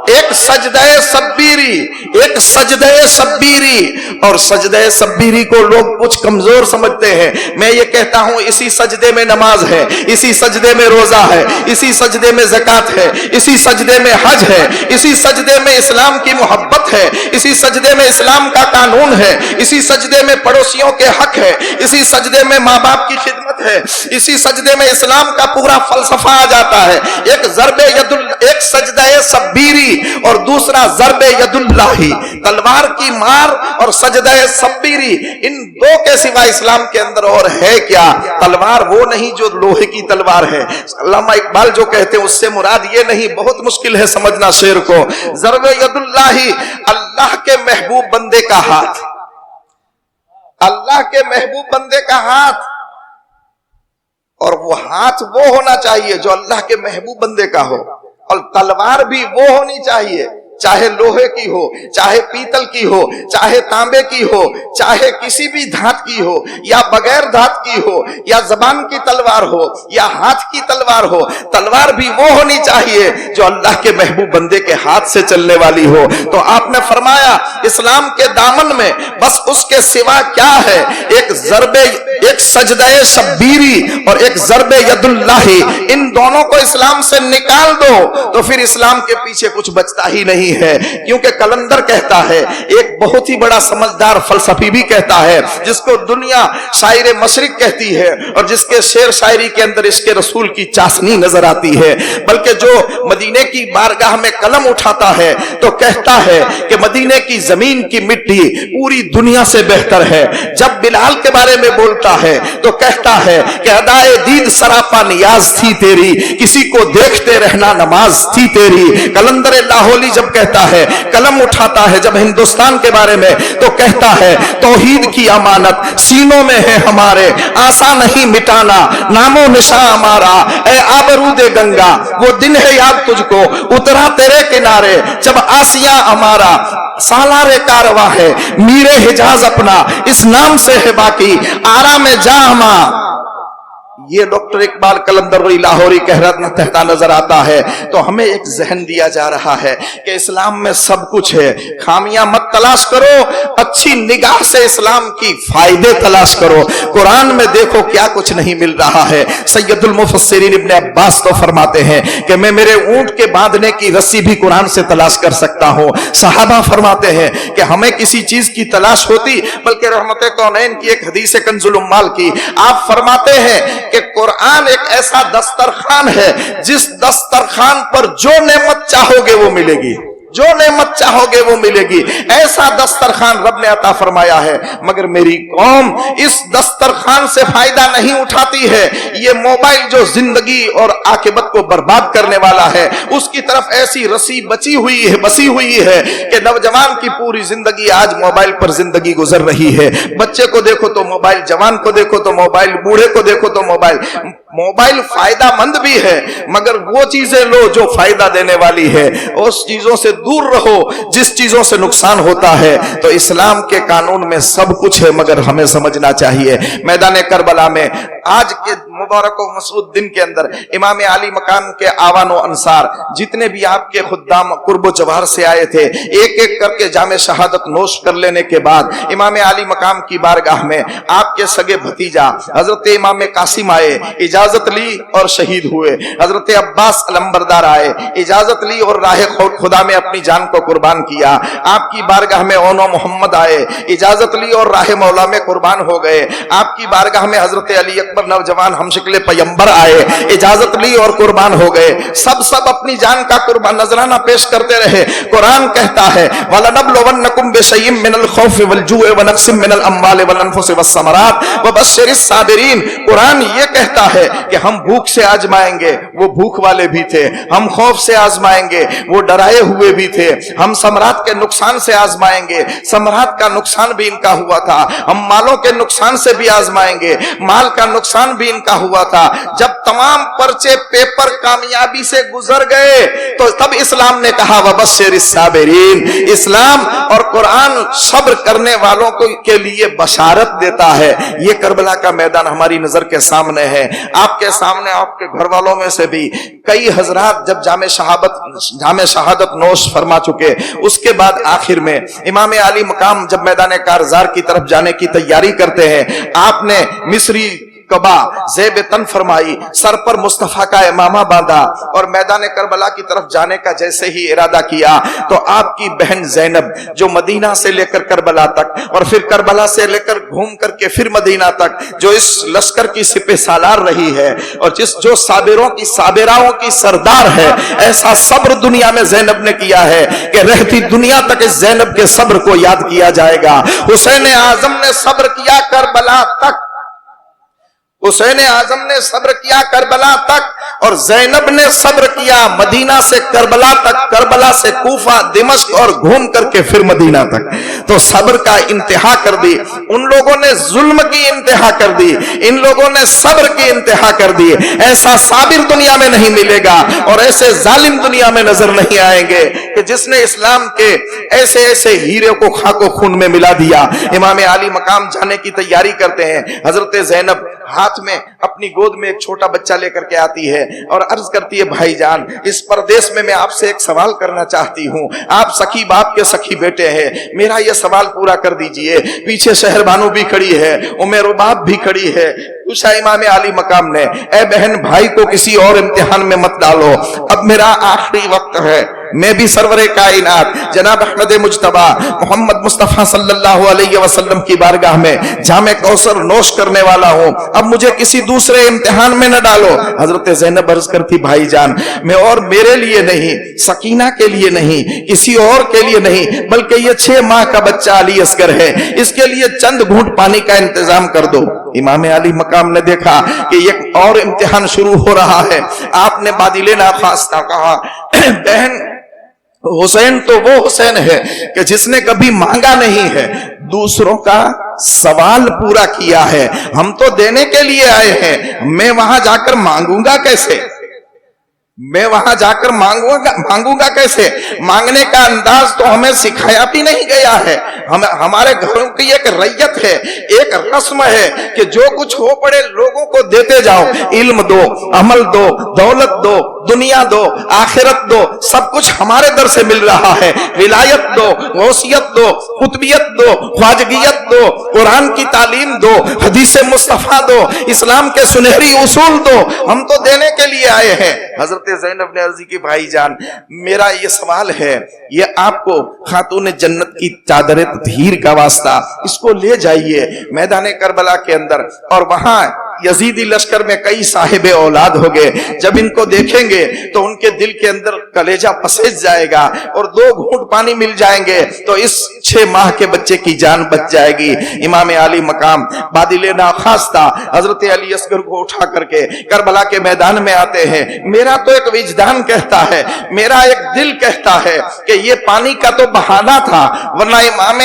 ایک سجدہ شبیری، ایک سجدہ شبیری۔ اور سجدہ شبیری کو لوگ کچھ کمزور سمجھتے ہیں۔ میں یہ کہتا ہوں اسی سجدے میں نماز ہے، اسی سجدے میں روزہ ہے، اسی سجدے میں زکوٰۃ ہے، اسی سجدے میں حج ہے، اسی سجدے میں اسلام کی محبت ہے، اسی سجدے میں اسلام کا قانون ہے، اسی سجدے میں پڑوسیوں کے حق ہے، اسی سجدے میں ماں باپ کی خدمت ہے، اسی سجدے میں اسلام کا پورا فلسفہ آ جاتا ہے۔ ایک سجدہ شبیری اور دوسرا ضرب ید اللہ، تلوار کی مار اور سجدہ شبیری، ان 2 کے سوا اسلام کے اندر اور ہے کیا؟ تلوار وہ نہیں جو لوہے کی تلوار ہے، علامہ اقبال جو کہتے ہیں اس سے مراد یہ نہیں، بہت مشکل ہے سمجھنا شعر کو۔ ضرب ید اللہ، اللہ کے محبوب بندے کا ہاتھ، اللہ کے محبوب بندے کا ہاتھ، اور وہ ہاتھ وہ ہونا چاہیے جو اللہ کے محبوب بندے کا ہو، اور تلوار بھی وہ ہونی چاہیے، چاہے لوہے کی ہو، چاہے پیتل کی ہو، چاہے تانبے کی ہو، چاہے کسی بھی دھات کی ہو، یا بغیر دھات کی ہو، یا زبان کی تلوار ہو، یا ہاتھ کی تلوار ہو، تلوار بھی وہ ہونی چاہیے جو اللہ کے محبوب بندے کے ہاتھ سے چلنے والی ہو۔ تو آپ نے فرمایا اسلام کے دامن میں بس اس کے سوا کیا ہے؟ ایک سجدہ شبیری اور ایک ضرب ید اللہ، ان دونوں کو اسلام سے نکال دو تو پھر اسلام کے پیچھے کچھ بچتا ہی نہیں ہے۔ کیونکہ قلندر کہتا ہے، ایک بہت ہی بڑا سمجھدار فلسفی بھی کہتا ہے، جس کو دنیا شاعر مشرق کہتی ہے اور جس کے شعر شاعری کے اندر عشق رسول کی چاشنی نظر آتی ہے، بلکہ جو مدینے کی بارگاہ میں قلم اٹھاتا ہے تو کہتا ہے کہ مدینے کی زمین کی مٹی پوری دنیا سے بہتر ہے۔ جب بلال کے بارے میں بولتا ہے تو کہتا ہے کہ ادائے دید سراپا نیاز تھی تیری، کسی کو دیکھتے رہنا نماز تھی تیری۔ قلندر لاہوری جب کہتا ہے، قلم اٹھاتا ہے جب ہندوستان کے بارے میں تو کہتا ہے توحید کی امانت سینوں میں ہے ہمارے، آسان نہیں مٹانا نام و نشاں ہمارا، اے آبرود گنگا وہ دن ہے یاد تجھ کو اترا تیرے کنارے، جب آسیاں ہمارا سالار کارواں ہے، میرے حجاز اپنا اس نام سے ہے باقی، آرام جامع۔ یہ ڈاکٹر اقبال قلندر لاہوری کہتا نظر آتا ہے۔ تو ہمیں ایک ذہن دیا جا رہا ہے کہ اسلام میں سب کچھ ہے، خامیاں مت تلاش کرو، اچھی نگاہ سے اسلام کی فائدے تلاش کرو۔ قرآن میں دیکھو کیا کچھ نہیں مل رہا ہے۔ سید المفسرین ابن عباس تو فرماتے ہیں کہ میں میرے اونٹ کے باندھنے کی رسی بھی قرآن سے تلاش کر سکتا ہوں۔ صحابہ فرماتے ہیں کہ ہمیں کسی چیز کی تلاش ہوتی، بلکہ رحمت کونین کی ایک حدیث کنز الاموال کی آپ فرماتے ہیں کہ قرآن ایک ایسا دسترخوان ہے جس دسترخوان پر جو نعمت چاہو گے وہ ملے گی۔ जो नेमत चाहोगे वो मिलेगी, ऐसा दस्तरखान रब ने अता फरमाया है। मगर मेरी कौम इस दस्तरखान से फायदा नहीं उठाती है। ये मोबाइल जो जिंदगी और आकिबत को बर्बाद करने वाला है, उसकी तरफ ऐसी रस्सी बसी हुई है कि नौजवान की पूरी जिंदगी आज मोबाइल पर जिंदगी गुजर रही है। बच्चे को देखो तो मोबाइल, जवान को देखो तो मोबाइल, बूढ़े को देखो तो मोबाइल। मोबाइल फायदा मंद भी है, मगर वो चीजें लो जो फायदा देने वाली है, उस चीजों से दूर रहो जिस चीजों से नुकसान होता है। तो इस्लाम के कानून में सब कुछ है, मगर हमें समझना चाहिए। मैदान करबला में आज के मुबारक व मसऊद दिन के अंदर इमाम अली मकाम के आवानो अंसार जितने भी आपके खुद्दाम कुर्बो जवाहर से आए थे, एक एक करके जामे शहादत नोश कर लेने के बाद इमाम अली मकाम की बारगाह में आपके सगे भतीजा हजरत इमाम कासिम आए, इजाजत ली और शहीद हुए। हजरत अब्बास अलंबरदार आए, इजाजत ली और राह खुदा में अपनी जान को कुर्बान किया। आपकी बारगाह में ओनो मोहम्मद आए, इजाजत ली और राह मौला में कुर्बान हो गए। आपकी बारगाह में हजरत अली अकबर नौजवान हमशक्ल पैगंबर आए, इजाजत ली और कुर्बान हो गए। सब अपनी जान का कुर्बान नजराना पेश करते रहे। कुरान कहता है वलनबलुवन्नकुम बिशैइन मिनल खौफि वल जुइ व नक्सिम मिनल अम्वालि वल अनफुसि वस समरात व बश्शिरिस साबिरीन। कुरान ये कहता है कि हम भूख से आजमाएंगे, वो भूख वाले भी थे। हम खौफ से आजमाएंगे, वो डराए हुए भी थे। हम सम्राट के नुकसान से आजमाएंगे, सम्राट का नुकसान भी इनका हुआ था। हम मालों के नुकसान से भी आजमाएंगे, माल का नुकसान भी इनका हुआ था। जब तमाम पर्चे पेपर कामयाबी से गुजर गए तो तब इस्लाम ने कहा वबश्शिरिस साबिरीन। इस्लाम और कुरान सब्र करने वालों को के लिए बशारत देता है। ये करबला का मैदान हमारी नजर के सामने है, आपके सामने, आपके घर वालों में से भी कई हजरात जब जामे शहादत नोश फरमा चुके, उसके बाद आखिर में इमाम अली मकाम जब मैदान कारजार की तरफ जाने की तैयारी करते हैं, आपने मिस्री कबा ज़ेब तन फरमाई, सर पर मुस्तफा का इमामा बांधा और मैदान करबला की तरफ जाने का जैसे ही इरादा किया तो आपकी बहन ज़ैनब जो मदीना से लेकर करबला तक और फिर करबला से लेकर घूम करके फिर मदीना तक जो इस लश्कर की सिपह सालार रही है और जो साबिरों की साबिराओं की सरदार है, ऐसा सब्र दुनिया में ज़ैनब ने किया है कि रहती दुनिया तक इस ज़ैनब के सब्र को याद किया जाएगा। हुसैन आजम ने सब्र किया करबला तक, हुसैन आजम ने सब्र किया करबला तक और ज़ैनब ने सब्र किया मदीना से करबला तक, करबला से कूफा, दिमश्क और घूम करके फिर मदीना तक। तो सब्र का इंतहा कर दी। उन लोगों ने जुल्म की इंतहा कर दी, इन लोगों ने सब्र की इंतहा कर दी। ऐसा साबिर दुनिया में नहीं मिलेगा और ऐसे जालिम दुनिया में नजर नहीं आएंगे कि जिसने इस्लाम के ऐसे ऐसे हीरे को खाको खून में मिला दिया। इमाम अली मकाम जाने की तैयारी करते हैं। हजरत ज़ैनब हाथ में अपनी गोद में एक छोटा बच्चा लेकर के आती है और अर्ज करती है, भाईजान इस परदेश में मैं आपसे एक सवाल करना चाहती हूँ। आप सखी बाप के सखी बेटे हैं, मेरा यह सवाल पूरा कर दीजिए। पीछे शहर बानो भी खड़ी है, उमर रुबाब भी खड़ी है। पूछा इमाम अली मकाम ने, ए बहन भाई को किसी और इम्तिहान में मत डालो, अब मेरा आखिरी वक्त है। मैं भी सरवरे कायनात जनाब अहमद मुज्तबा मोहम्मद मुस्तफा सल्लल्लाहु अलैहि वसल्लम की बारगाह में जामे कौसर नोश करने वाला हूँ, अब मुझे किसी दूसरे इम्तिहान में न डालो। हजरत ज़ैनब अर्ज करती, भाईजान मैं और मेरे लिए नहीं, सकीना के लिए नहीं, किसी और के लिए नहीं, बल्कि ये 6 माह का बच्चा अली असगर है, इसके लिए चंद घूंट पानी का इंतजाम कर दो। इमाम अली मकाम ने देखा कि एक और इम्तिहान शुरू हो रहा है। आपने बादिले नाखास्ता कहा, बहन हुसैन तो वो हुसैन है कि जिसने कभी मांगा नहीं है, दूसरों का सवाल पूरा किया है। हम तो देने के लिए आए हैं, मैं वहां जाकर मांगूंगा कैसे? मैं वहां जाकर मांगूंगा कैसे? मांगने का अंदाज तो हमें सिखाया भी नहीं गया है। हमारे घरों की एक रैयत है, एक रस्म है कि जो कुछ हो पड़े लोगों को देते जाओ। इल्म दो, अमल दो, दौलत दो, दुनिया दो, आखिरत दो, सब कुछ हमारे दर से मिल रहा है। विलायत दो, गौसियत दो, कुतबियत दो, ख्वाजगियत दो, कुरान की तालीम दो, हदीस मुस्तफा दो, इस्लाम के सुनहरी उसूल दो। हम तो देने के लिए आए हैं। हजरत ज़ैनब ने अर्जी की, भाईजान मेरा ये सवाल है, ये आपको खातून जन्नत की चादर तहीर का वास्ता, इसको ले जाइए मैदान करबला के अंदर और वहां यजीदी लश्कर में कई साहिब औलाद हो गए, जब इनको देखेंगे तो उनके दिल के अंदर कलेजा पसेज जाएगा और 2 घूंट पानी मिल जाएंगे तो इस 6 माह के बच्चे की जान बच जाएगी। इमाम आली मकाम बादिले नाखास्ता हजरत अली असगर को उठा करके करबला के मैदान में आते हैं। मेरा तो एक विजदान कहता है, मेरा एक दिल कहता है कि ये पानी का तो बहाना था, वरना इमाम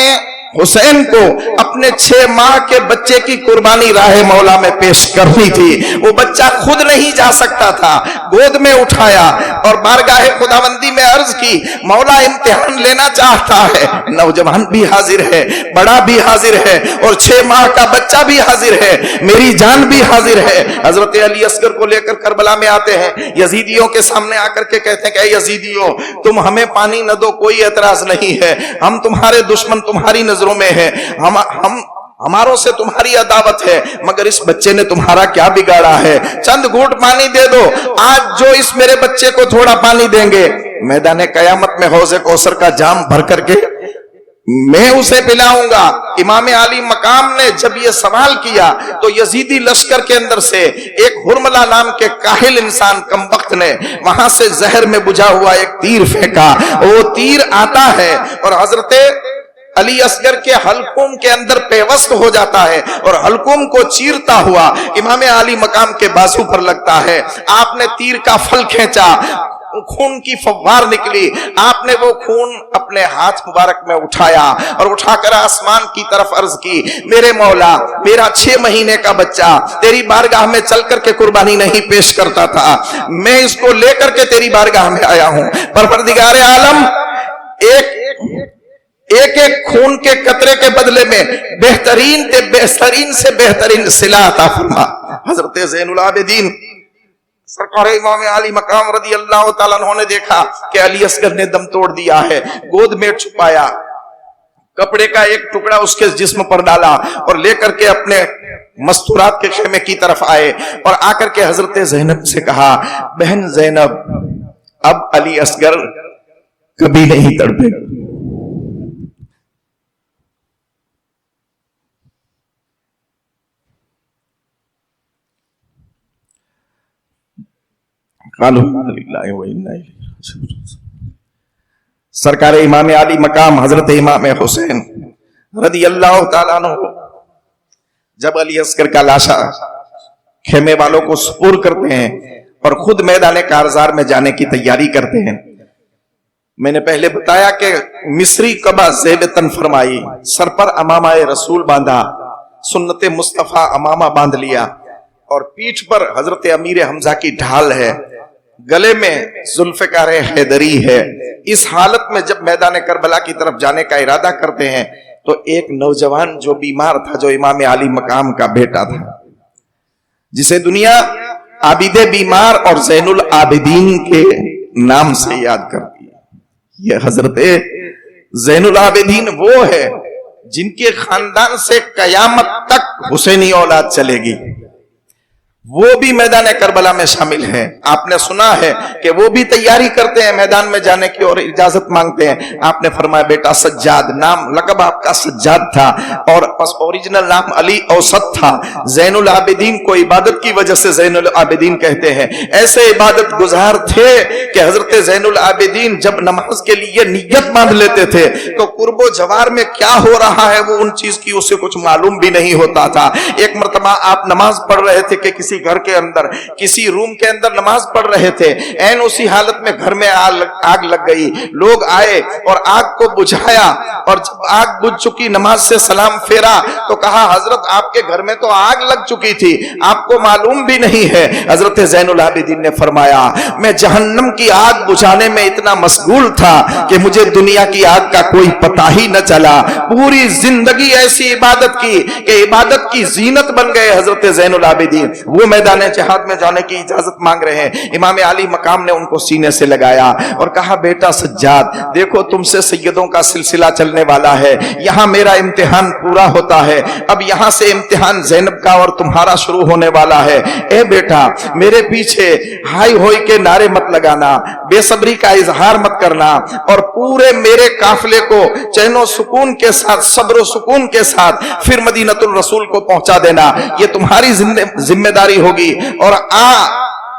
हुसैन को अपने 6 माह के बच्चे की कुर्बानी राह मौला में पेश करनी थी। वो बच्चा खुद नहीं जा सकता था, गोद में उठाया और बारगाह खुदाबंदी में अर्ज की, मौला इम्तिहान लेना चाहता है, नौजवान भी हाजिर है, बड़ा भी हाजिर है और 6 माह का बच्चा भी हाजिर है, मेरी जान भी हाजिर है। हजरत अली असगर को लेकर करबला में आते हैं, यजीदियों के सामने आकर के कहते हैं कि यजीदियों, तुम हमें पानी न दो, कोई एतराज नहीं है, हम तुम्हारे दुश्मन तुम्हारी नजरों में है, हमारों से तुम्हारी अदावत है, मगर इस बच्चे ने तुम्हारा क्या बिगाड़ा है, चंद घूंट पानी दे दो। आज जो इस मेरे बच्चे को थोड़ा पानी देंगे, मैदान कयामत में हौज़े कौसर का जाम भर करके मैं उसे पिलाऊंगा। इमाम आली मकाम ने जब ये सवाल किया तो यजीदी लश्कर के अंदर से एक हुरमला नाम के काहिल इंसान कमबख्त ने वहां से जहर में बुझा हुआ एक तीर फेंका। वो तीर आता है और हजरत अली असगर के हलकुम के अंदर पेवस्त हो जाता है और हलकुम को चीरता हुआ इमाम आली मकाम के बाजू पर लगता है। आपने तीर का फल खींचा, खून की फव्वार निकली, आपने वो खून अपने हाथ मुबारक में उठाया और उठाकर आसमान की तरफ अर्ज की, मेरे मौला, मेरा 6 महीने का बच्चा तेरी बारगाह में चल करके कुर्बानी नहीं पेश करता था, मैं इसको लेकर के तेरी बारगाह में आया हूं। परवरदिगार आलम एक खून के कतरे के बदले में बेहतरीन से बेहतरीन सिला अता फरमा। हजरत ज़ैनुल आबिदीन सरकार इमाम आली मकाम रदी अल्लाह ताला अन्हु ने देखा कि अली असगर ने दम तोड़ दिया है, गोद में छुपाया, कपड़े का एक टुकड़ा उसके जिस्म पर डाला और लेकर के अपने मस्तूरात के खेमे की तरफ आए और आकर के हजरत ज़ैनब से कहा, बहन ज़ैनब, अब अली असगर कभी नहीं तड़पेगा। सरकार इमाम आली मकाम हजरत इमाम हुसैन रदी अल्लाह ताला अन्हु जब अली असगर का लाशा खेमे वालों को सुपुर्द करते हैं और खुद मैदान कारजार में जाने की तैयारी करते हैं। मैंने पहले बताया कि मिस्री कबा ज़ेब तन फरमाई, सर पर अमामा रसूल बांधा, सुन्नत मुस्तफा अमामा बांध लिया और पीठ पर हजरत अमीर हमजा की ढाल है, गले में जुल्फ़िकार हैदरी है। इस हालत में जब मैदान करबला की तरफ जाने का इरादा करते हैं तो एक नौजवान जो बीमार था, जो इमाम आली मकाम का बेटा था, जिसे दुनिया आबिदे बीमार और ज़ैनुल आबिदीन के नाम से याद करती है, यह हजरत ज़ैनुल आबिदीन वो है जिनके खानदान से कयामत तक हुसैनी औलाद चलेगी, वो भी मैदान करबला में शामिल हैं। आपने सुना है कि वो भी तैयारी करते हैं मैदान में जाने की और इजाजत मांगते हैं। आपने फरमाया, बेटा सज्जाद, नाम लकब आपका सज्जाद था और ओरिजिनल नाम अली औसत था। ज़ैनुल आबिदीन को इबादत की वजह से ज़ैनुल आबिदीन कहते हैं। ऐसे इबादत गुजार थे कि हजरत ज़ैनुल आबिदीन जब नमाज के लिए नियत बांध लेते थे तो कुर्बो जवार में क्या हो रहा है वो उन चीज की उसे कुछ मालूम भी नहीं होता था। एक मरतबा आप नमाज पढ़ रहे थे कि किसी घर के अंदर, किसी रूम के अंदर नमाज पढ़ रहे थे, ऐन उसी हालत में घर में आग लग गई। लोग आए और आग को बुझाया और जब आग बुझ चुकी, नमाज से सलाम फेरा तो कहा, हजरत आपके घर में तो आग लग चुकी थी, आपको मालूम भी नहीं है। हजरत ज़ैनुल आबिदीन ने फरमाया, मैं जहन्नम की आग बुझाने में इतना मशगूल था कि मुझे दुनिया की आग का कोई पता ही न चला। पूरी जिंदगी ऐसी इबादत की कि इबादत की जीनत बन गए हजरत ज़ैनुल आबिदीन। वो मैदान जिहाद में जाने की इजाजत मांग रहे हैं। इमाम आली मकाम ने उनको सीने से लगाया और कहा, बेटा सज्जाद, देखो तुमसे सैयदों का सिलसिला चलने वाला है, यहां मेरा इम्तिहान पूरा होता है, अब यहां से इम्तिहान ज़ैनब का और तुम्हारा शुरू होने वाला है। ए बेटा, मेरे पीछे हाय होय के नारे मत लगाना, बेसब्री का इजहार मत करना और पूरे मेरे काफिले को चैनो सुकून के साथ, सब्र सुकून के साथ फिर मदीनतुल रसूल को पहुंचा देना, ये तुम्हारी जिम्मेदारी होगी। और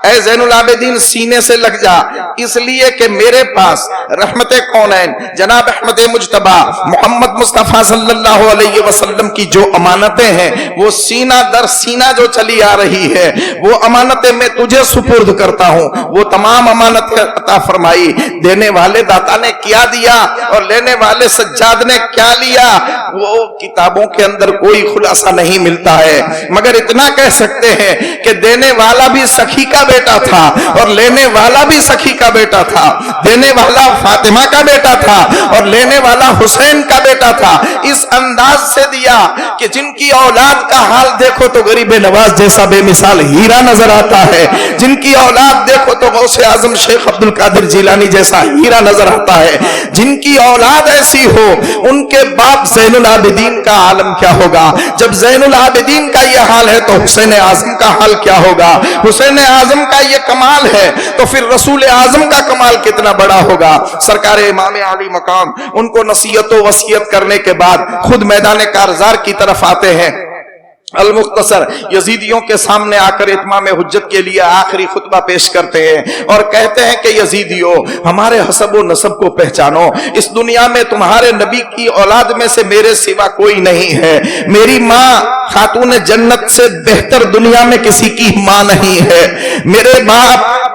ऐ ज़ैनुल आबिदीन सीने से लग जा, इसलिए कि मेरे पास रहमते कौनैन जनाब अहमद मुज्तबा मोहम्मद मुस्तफा सल्लल्लाहु अलैहि वसल्लम की जो अमानतें हैं वो सीना दर सीना जो चली आ रही है, वो अमानतें मैं तुझे सुपुर्द करता हूं। वो तमाम अमानतें अता फरमाई। देने वाले दाता ने क्या दिया और लेने वाले सज्जाद ने क्या लिया, वो किताबों के अंदर कोई खुलासा नहीं मिलता है, मगर इतना कह सकते हैं कि देने वाला भी सखी का बेटा था और लेने वाला भी सखी का बेटा था। देने वाला फातिमा का बेटा था और लेने वाला हुसैन का बेटा था। इस अंदाज से दिया कि जिनकी औलाद का हाल देखो तो गरीब नवाज जैसा बेमिसाल हीरा नजर आता है, जिनकी औलाद देखो तो गौसे आजम शेख अब्दुल कादिर जिलानी जैसा हीरा नजर आता है। जिनकी औलाद ऐसी हो उनके बाप ज़ैनुल आबिदीन का आलम क्या होगा। जब ज़ैनुल आबिदीन का यह हाल है तो हुसैन आजम का हाल क्या होगा। हुसैन आजम का ये कमाल है तो फिर रसूल आजम का कमाल कितना बड़ा होगा। सरकार इमाम आली मकाम उनको नसीहत व वसीयत करने के बाद खुद मैदान कारजार की तरफ आते हैं। अल-मुख्तसर यजीदियों के सामने आकर इत्माम हुज्जत के लिए आखिरी खुतबा पेश करते हैं और कहते हैं कि यजीदियों, हमारे हसब व नसब को पहचानो। इस दुनिया में तुम्हारे नबी की औलाद में से मेरे सिवा कोई नहीं है। मेरी माँ खातून जन्नत से बेहतर दुनिया में किसी की माँ नहीं है। मेरे बाप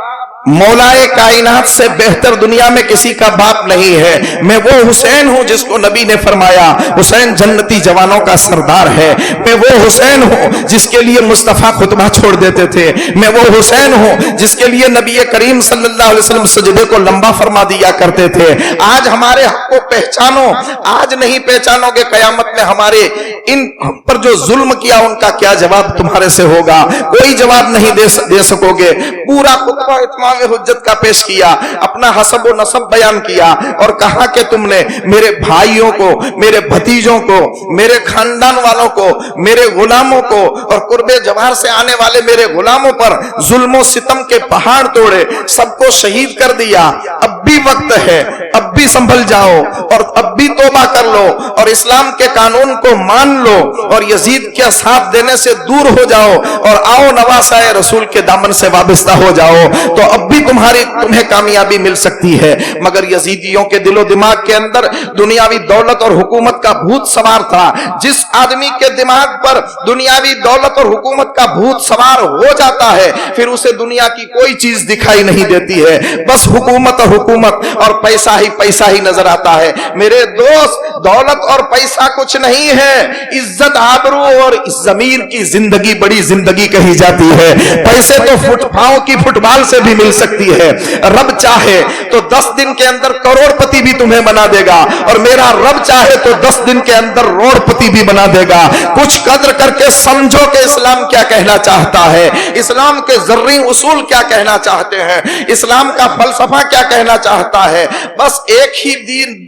मौलाए कायनात से बेहतर दुनिया में किसी का बाप नहीं है। मैं वो हुसैन हूं जिसको नबी ने फरमाया हुसैन जन्नती जवानों का सरदार है। मैं वो हुसैन हूं जिसके लिए मुस्तफा खुतबा छोड़ देते थे। मैं वो हुसैन हूं जिसके लिए नबी करीम सल्लल्लाहु अलैहि वसल्लम सजदे को लंबा फरमा दिया करते थे। आज हमारे हक को पहचानो, आज नहीं पहचानोगे कयामत में हमारे इन पर जो जुल्म किया उनका क्या जवाब तुम्हारे से होगा। कोई जवाब नहीं दे सकोगे। पूरा खुतबा इत्माम हुज्जत का पेश किया, अपना हसब व नसब बयान किया और कहा कि तुमने मेरे भाइयों को, मेरे भतीजों को, मेरे खानदान वालों को, मेरे गुलामों को और कुर्बे जवार से आने वाले मेरे गुलामों पर जुल्मों सितम के पहाड़ तोड़े, सबको शहीद कर दिया। अब भी वक्त है, अब भी संभल जाओ और अब भी तौबा कर लो और इस्लाम के कानून को मान लो और यजीद के साथ देने से दूर हो जाओ और आओ नवासाए रसूल के दामन से वाबस्ता हो जाओ, तो अब भी तुम्हें कामयाबी मिल सकती है। मगर यजीदियों के दिलो दिमाग के अंदर दुनियावी दौलत और हुकूमत का भूत सवार था। जिस आदमी के दिमाग पर दुनियावी दौलत और हुकूमत का भूत सवार हो जाता है फिर उसे दुनिया की कोई चीज दिखाई नहीं देती है, बस हुकूमत और हुकूमत और पैसा ही नजर आता है। मेरे दोस्त, दौलत और पैसा कुछ नहीं है, इज्जत आबरू और इस जमीर की जिंदगी बड़ी जिंदगी कही जाती है। पैसे तो फुटपाव की फुटबॉल से भी मिल सकती है। रब चाहे तो 10 दिन के अंदर करोड़पति भी तुम्हें बना देगा और मेरा रब चाहे तो 10 दिन के अंदर रोड़पति भी बना देगा। कुछ कद्र करके समझो कि इस्लाम क्या कहना चाहता है, इस्लाम के जर्री उसूल क्या कहना चाहते हैं, इस्लाम का फलसफा क्या कहना चाहता है। बस एक ही दिल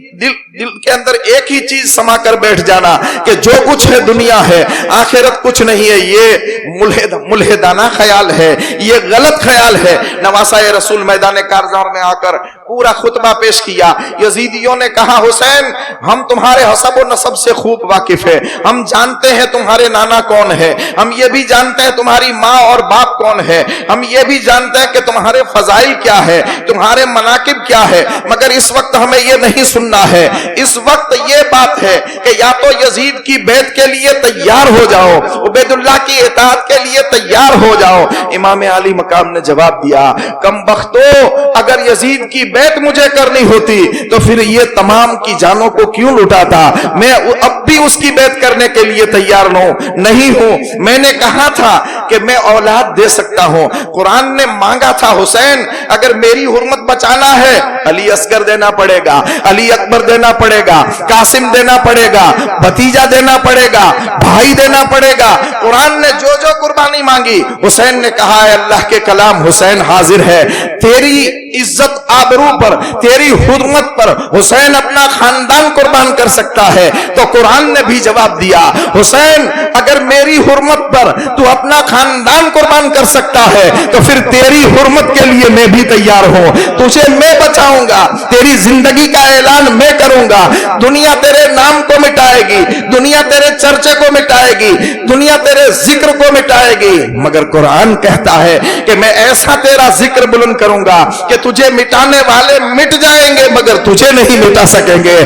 के अंदर एक ही चीज समा कर बैठ जाना कि जो कुछ है दुनिया है, आखिरत कुछ नहीं है। ये मुल्हिदाना ख्याल है, ये गलत ख्याल है। नवासाए रसूल मैदान कारजार में आकर पूरा खुतबा पेश किया। यजीदियों ने कहा हुसैन, हम तुम्हारे हसब व नसब से खूब वाकिफ है, हम जानते हैं तुम्हारे नाना कौन है, हम ये भी जानते हैं तुम्हारी माँ और बाप कौन है, हम ये भी जानते हैं कि तुम्हारे फजाइल क्या है, तुम्हारे मनाकिब क्या है। मगर इस वक्त हमें ये नहीं सुनना है। इस वक्त ये बात है कि या तो यजीद की बैत के लिए तैयार हो जाओ, उबैदुल्लाह की इताअत के लिए तैयार हो जाओ। इमाम आली मकाम ने जवाब दिया, कम बख्तो, अगर यजीद की बैत मुझे करनी होती तो फिर ये तमाम की जानों को क्यों लुटाता। मैं अब भी उसकी बैत करने के लिए तैयार नहीं हूं। मैंने कहा था कि मैं औलाद दे सकता हूं। कुरान ने मांगा था हुसैन, अगर मेरी हुर्मत बचाना है अली असगर देना पड़ेगा, अली अकबर देना पड़ेगा, कासिम देना पड़ेगा, भतीजा देना पड़ेगा, भाई देना पड़ेगा। कुरान ने जो जो कुर्बानी मांगी हुसैन ने कहा है अल्लाह के कलाम हुसैन हाजिर है। तेरी عزت آبرو پر، تیری حرمت پر حسین اپنا خاندان قربان کر سکتا ہے، تو قرآن نے بھی جواب دیا حسین اگر میری حرمت پر تو اپنا خاندان قربان کر سکتا ہے تو پھر تیری حرمت کے لیے میں بھی تیار ہوں، تجھے میں بچاؤں گا، تیری زندگی کا اعلان میں کروں گا، دنیا تیرے نام کو مٹائے گی، دنیا تیرے چرچے کو مٹائے گی، دنیا تیرے ذکر کو مٹائے گی، مگر قرآن کہتا ہے کہ میں ایسا تیرا ذکر بلند کروں گا کہ تجھے مٹانے والے مٹ جائیں گے مگر تجھے نہیں مٹا سکیں گے۔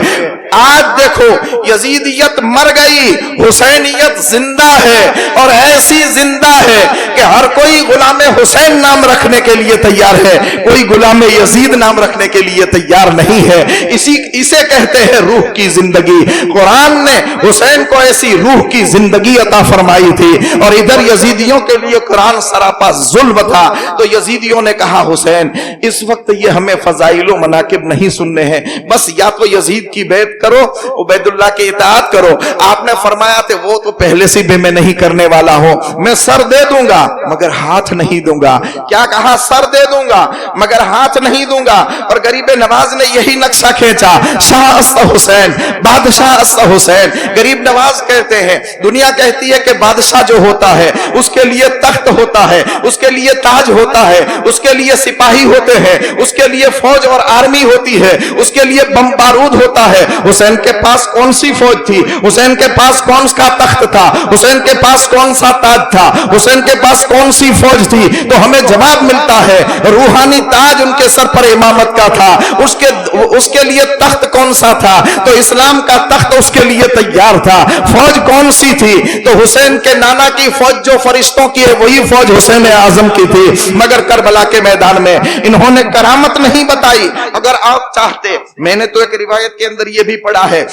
آج دیکھو یزیدیت مر گئی، حسینیت زندہ ہے، اور ایسی زندہ ہے کہ ہر کوئی غلام حسین نام رکھنے کے لیے تیار ہے، کوئی غلام یزید نام رکھنے کے لیے تیار نہیں ہے۔ اسے کہتے ہیں روح کی زندگی۔ قرآن نے حسین کو ایسی روح کی زندگی عطا فرمائی تھی، اور ادھر یزیدیوں کے لیے قرآن سراپا ظلم تھا۔ تو یزیدیوں نے کہا حسین اس وقت یہ ہمیں فضائل و مناقب نہیں سننے ہیں، بس یا تو یزید کی بیعت کرو، عبید اللہ کی اطاعت کرو۔ آپ نے فرمایا تھے وہ تو پہلے سے بھی میں نہیں کرنے والا ہوں، میں سر دے دوں گا مگر ہاتھ نہیں دوں گا۔ کیا کہا؟ سر دے دوں گا مگر ہاتھ نہیں دوں گا۔ اور غریب نواز نے یہی نقشہ کھینچا، شاہ است حسین، بادشاہ است حسین۔ غریب نواز کہتے ہیں، دنیا کہتی ہے کہ بادشاہ جو ہوتا ہے اس کے لیے تخت ہوتا ہے، اس کے لیے تاج ہوتا ہے، اس کے لیے سپاہی ہوتے ہیں، اس کے لیے فوج اور آرمی ہوتی ہے، اس کے لیے بم بارود ہوتا ہے۔ حسین کے پاس کون سی فوج تھی؟ حسین کے پاس کون سا تخت تھا؟ حسین کے پاس کون سا تاج تھا؟ حسین کے پاس کون سی فوج تھی؟ تو ہمیں جواب ملتا ہے روحانی تاج ان کے سر پر امامت کا تھا، اس کے لیے تخت کون سا تھا؟ تو اسلام کا تخت اس کے لیے تیار تھا۔ فوج کون سی تھی؟ تو حسین کے نانا کی فوج جو فرشتوں کی ہے وہی فوج حسین اعظم کی تھی، مگر کربلا کے میدان میں انہوں نے کرامت نہیں بتائی۔ اگر آپ چاہتے، میں نے تو ایک روایت کے اندر یہ بھی پڑھا ہے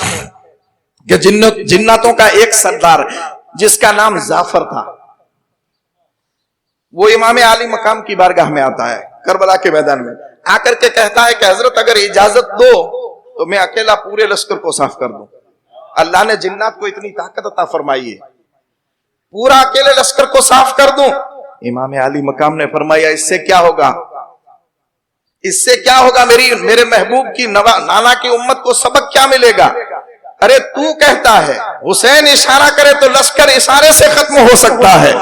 کہ جناتوں کا ایک سردار جس کا نام جعفر تھا، وہ امام عالی مقام کی بارگاہ میں آتا ہے کربلا کے میدان میں، آ کر کے کہتا ہے کہ حضرت اگر اجازت دو تو میں اکیلا پورے لشکر کو صاف کر دوں۔ اللہ نے جنات کو اتنی طاقت عطا فرمائی ہے، پورا اکیلے لشکر کو صاف کر دوں۔ امام عالی مقام نے فرمایا اس سے کیا ہوگا؟ اس سے کیا ہوگا؟ میرے محبوب کی نانا کی امت کو سبق کیا ملے گا؟ ارے تو کہتا ہے حسین اشارہ کرے تو لشکر اشارے سے ختم ہو سکتا ہے،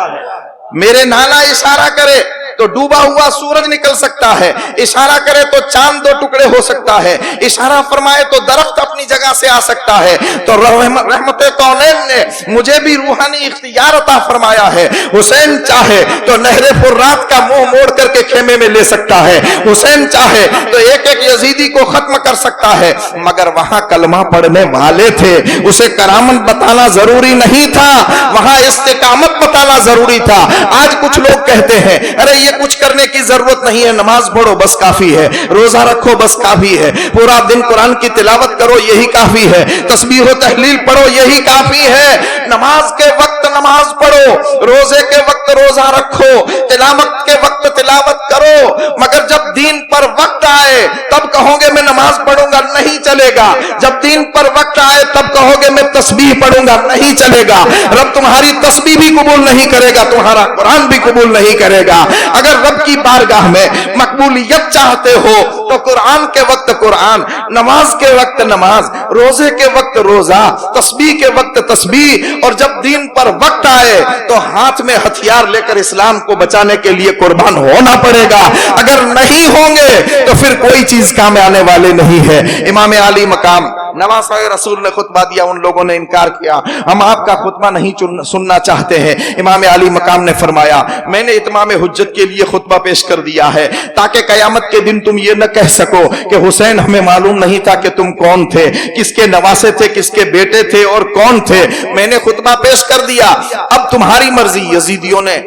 میرے نانا اشارہ کرے تو ڈوبا ہوا سورج نکل سکتا ہے، اشارہ کرے تو چاند دو ٹکڑے ہو سکتا ہے، اشارہ فرمائے تو درخت اپنی جگہ سے آ سکتا ہے۔ تو رحمت کونین نے مجھے بھی روحانی اختیار عطا فرمایا ہے، حسین چاہے تو نہر فرات کا منہ موڑ کر کے خیمے میں لے سکتا ہے، حسین چاہے تو ایک ایک یزیدی کو ختم کر سکتا ہے، مگر وہاں کلمہ پڑھنے والے تھے، اسے کرامت بتانا ضروری نہیں تھا، وہاں استقامت بتانا ضروری تھا۔ آج کچھ لوگ کہتے ہیں ارے یہ کچھ کرنے کی ضرورت نہیں ہے، نماز پڑھو بس کافی ہے، روزہ رکھو بس کافی ہے، پورا دن قرآن کی تلاوت کرو یہی کافی ہے، تسبیح و تحلیل پڑھو یہی کافی ہے۔ نماز کے وقت نماز پڑھو، روزے کے وقت روزہ رکھو، تلاوت کے وقت تلاوت کرو، مگر جب دین پر وقت آئے تب کہو گے میں نماز پڑھوں گا، نہیں چلے گا۔ جب دین پر وقت آئے تب کہو گے میں تسبیح پڑھوں گا، نہیں چلے گا۔ رب تمہاری تسبیح بھی قبول نہیں کرے گا، تمہارا قرآن بھی قبول نہیں کرے گا۔ اگر رب کی بارگاہ میں مقبولیت چاہتے ہو تو قرآن کے وقت قرآن، نماز کے وقت نماز، روزے کے وقت روزہ، تسبیح کے وقت تسبیح، اور جب دین پر وقت آئے تو ہاتھ میں ہتھیار لے کر اسلام کو بچانے کے لیے قربان ہونا پڑے گا۔ اگر نہیں ہوں گے تو پھر کوئی چیز کام آنے والے نہیں ہے۔ امام عالی مقام نواسہ رسول نے خطبہ دیا، ان لوگوں نے انکار کیا، ہم آپ کا خطبہ نہیں سننا چاہتے ہیں۔ امام عالی مقام نے فرمایا میں نے اتمام حجت کے لیے خطبہ پیش کر دیا ہے تاکہ قیامت کے دن تم یہ نہ کہہ سکو کہ حسین ہمیں معلوم نہیں تھا کہ تم کون تھے، کس کے نواسے تھے، کس کے بیٹے تھے اور کون تھے۔ میں نے خطبہ پیش کر دیا، اب تمہاری مرضی۔ یزیدیوں نے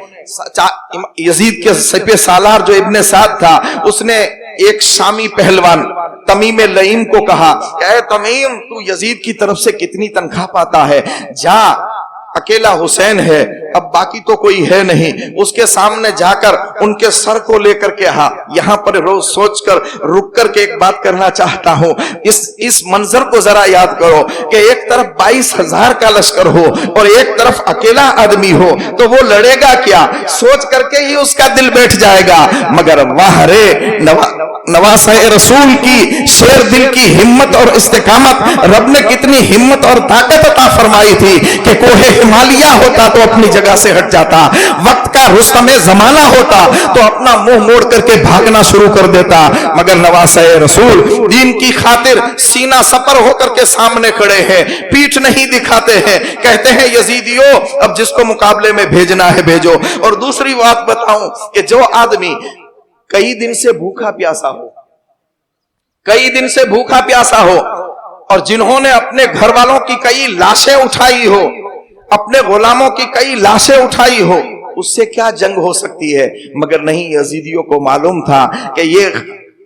یزید کے سپہ سالار جو ابن سعد تھا اس نے ایک شامی پہلوان تمیم لئیم کو کہا کہ اے تمیم تو یزید کی طرف سے کتنی تنخواہ پاتا ہے، جا اکیلا حسین ہے، अब बाकी तो कोई है नहीं। उसके सामने जाकर उनके सर को लेकर के यहाँ पर रोज सोचकर रुक करके एक बात करना चाहता हूं। इस मंजर को जरा याद करो कि एक तरफ 22,000 का लश्कर हो और एक तरफ अकेला आदमी हो, तो वो लड़ेगा क्या, सोच करके ही उसका दिल बैठ जाएगा। मगर वाह रे नवासाए रसूल की शेर दिल की हिम्मत और इस्तिकामत, रब ने कितनी हिम्मत और ताकत अता फरमाई थी कि कोहे हिमालया होता तो अपनी जगह से हट जाता, वक्त का रुस्तमे जमाना होता तो अपना मुंह मोड़ करके भागना शुरू कर देता। मगर नवासाए रसूल दीन की खातिर सीना सपर होकर के सामने खड़े हैं, पीठ नहीं दिखाते हैं, कहते हैं यजीदियों अब जिसको मुकाबले में भेजना है भेजो। और दूसरी बात बताऊं कि जो आदमी कई दिन से भूखा प्यासा हो, कई दिन से भूखा प्यासा हो, और जिन्होंने अपने घर वालों की कई लाशें उठाई हो, अपने गुलामों की कई लाशें उठाई हो, उससे क्या जंग हो सकती है। मगर नहीं, यजीदियों को मालूम था कि ये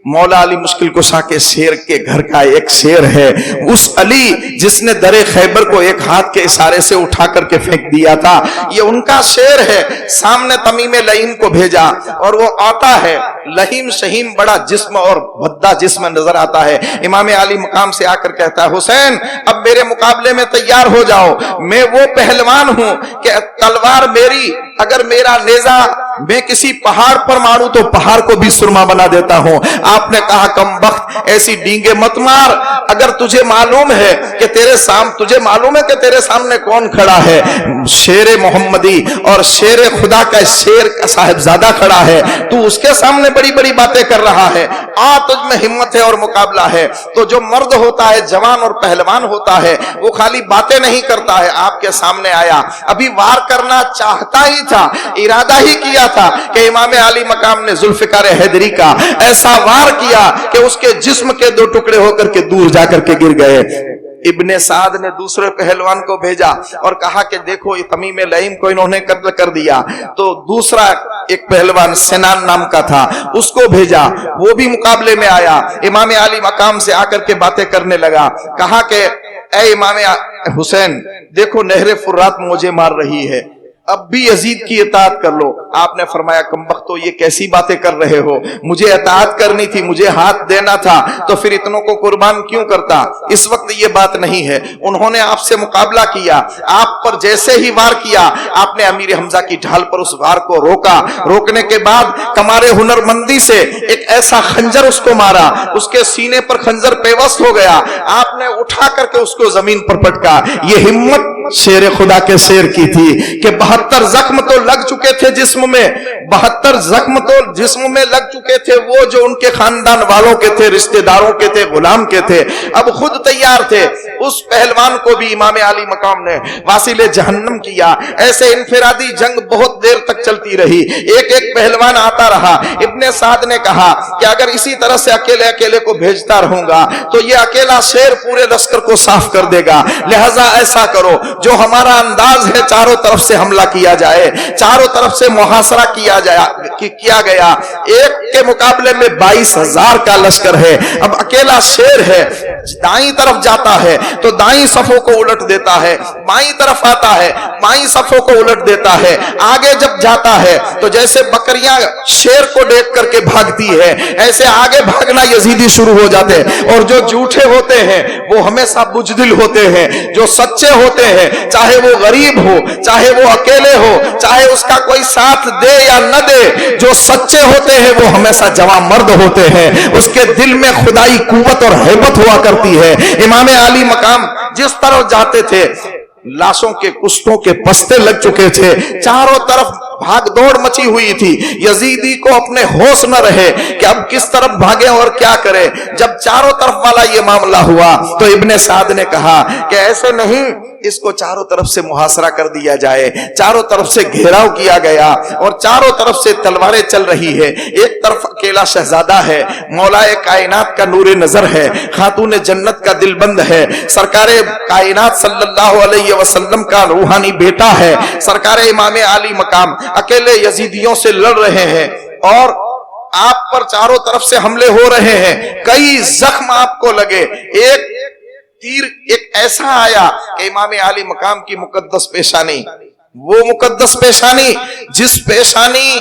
मौला अली मुश्किल कुशा के शेर के घर का एक शेर है। उस अली जिसने दरे खैबर को एक हाथ के इशारे से उठा करके फेंक दिया था, ये उनका शेर है। सामने तमीम लहीम को भेजा और वो आता है, लहीम शहीम बड़ा जिस्म और भद्दा जिस्म नजर आता है। इमाम अली मकाम से आकर कहता है हुसैन अब मेरे मुकाबले में तैयार हो जाओ, मैं वो पहलवान हूं कि तलवार मेरी, अगर मेरा नेजा मैं किसी पहाड़ पर मारूं तो पहाड़ को भी सुरमा बना देता हूं। आपने कहा कमबख्त ऐसी डींगे मत मार, अगर तुझे मालूम है कि तुझे मालूम है कि तेरे सामने कौन खड़ा है, शेर मोहम्मदी और शेर खुदा का शेर का साहिबजादा खड़ा है, तू उसके सामने बड़ी बड़ी बातें कर रहा है। आ तुझ में हिम्मत है और मुकाबला है। तो जो मर्द होता है, जवान और पहलवान होता है, वो खाली बातें नहीं करता है। आपके सामने आया, अभी वार करना चाहता ही था, इरादा ही किया था कि इमाम अली मकाम ने जुल्फिकार हैदरी का ऐसा वार किया कि उसके जिस्म के दो टुकड़े होकर के दूर जाकर के गिर गए। इब्ने साद ने दूसरे पहलवान को भेजा और कहा कि देखो ये तमीम लहीम को इन्होंने कत्ल कर दिया। तो दूसरा एक पहलवान सिनान नाम का था, उसको भेजा, वो भी मुकाबले में आया। इमाम अली मकाम से आकर के बातें करने लगा, कहा कि ए इमाम हुसैन देखो नहरे फुर्रात मुझे मार रही है, अब भी यजीद की इताअत कर लो। आपने फरमाया कमबख्तो ये कैसी बातें कर रहे हो, मुझे इताअत करनी थी, मुझे हाथ देना था, तो फिर इतनों को कुर्बान क्यों करता। इस वक्त ये बात नहीं है, उन्होंने आपसे मुकाबला किया, आप पर जैसे ही वार किया आपने अमीर हमजा की ढाल पर उस वार को रोका, रोकने के बाद कमारे हुनरमंदी से एक ऐसा खंजर उसको मारा, उसके सीने पर खंजर पेवस्त हो गया, आपने उठा करके उसको जमीन पर पटका। ये हिम्मत शेर खुदा के शेर की थी कि 72 जख्म तो लग चुके थे जिस्म में, 72 जख्म तो जिस्म में लग चुके थे, वो जो उनके खानदान वालों के थे, रिश्तेदारों के थे, गुलाम के थे, अब खुद तैयार थे। उस पहलवान को भी इमाम अली मकाम ने वासिले जहन्नम किया। ऐसे इनफिरादी जंग बहुत देर तक चलती रही, एक एक पहलवान आता रहा। इब्ने साद ने कहा कि अगर इसी तरह से अकेले अकेले को भेजता रहूंगा तो ये अकेला शेर पूरे लश्कर को साफ कर देगा, लिहाजा ऐसा करो जो हमारा अंदाज है चारों तरफ से हमला किया जाए, चारों तरफ से मुहासरा किया गया। एक के मुकाबले में 22,000 का लश्कर है, अब अकेला शेर है, दाईं तरफ जाता है तो दाईं सफों को उलट देता है, बाईं तरफ आता है बाईं सफों को उलट देता है, आगे जब जाता है तो जैसे बकरियां शेर को देख करके भागती है ऐसे आगे भागना यजीदी शुरू हो जाते हैं। और जो झूठे होते हैं वो हमेशा बुजदिल होते हैं, जो सच्चे होते हैं चाहे वो गरीब हो, चाहे वो अकेले हो, चाहे उसका कोई साथ दे या न दे, जो सच्चे होते हैं वो हमेशा जवां मर्द होते हैं, उसके दिल में खुदाई कुव्वत और हैबत हुआ करती है। इमाम अली मकाम जिस तरफ जाते थे लाशों के कुश्तों के पस्ते लग चुके थे, चारों तरफ भाग दौड़ मची हुई थी। यजीदी को अपने होश न रहे कि अब किस तरफ भागे और क्या करे। जब चारों तरफ वाला ये मामला हुआ तो इब्ने साद ने कहा कि ऐसे नहीं, इसको चारों तरफ से मुहासरा कर दिया जाए। चारों तरफ से घेराव किया गया और चारों तरफ से तलवारें चल रही है। एक तरफ अकेला शहजादा है, मौलाए कायनात का नूरे नजर है, खातून जन्नत का दिलबंद है, सरकारे कायनात सल्लल्लाहु अलैहि वसल्लम का रूहानी बेटा है, सरकारे इमाम अली मकाम अकेले यजीदियों से लड़ रहे हैं और आप पर चारों तरफ से हमले हो रहे हैं, कई जख्म आपको लगे। एक तीर एक ऐसा आया कि इमाम अली मकाम की मुकद्दस पेशानी वो मुकद्दस पेशानी जिस पेशानी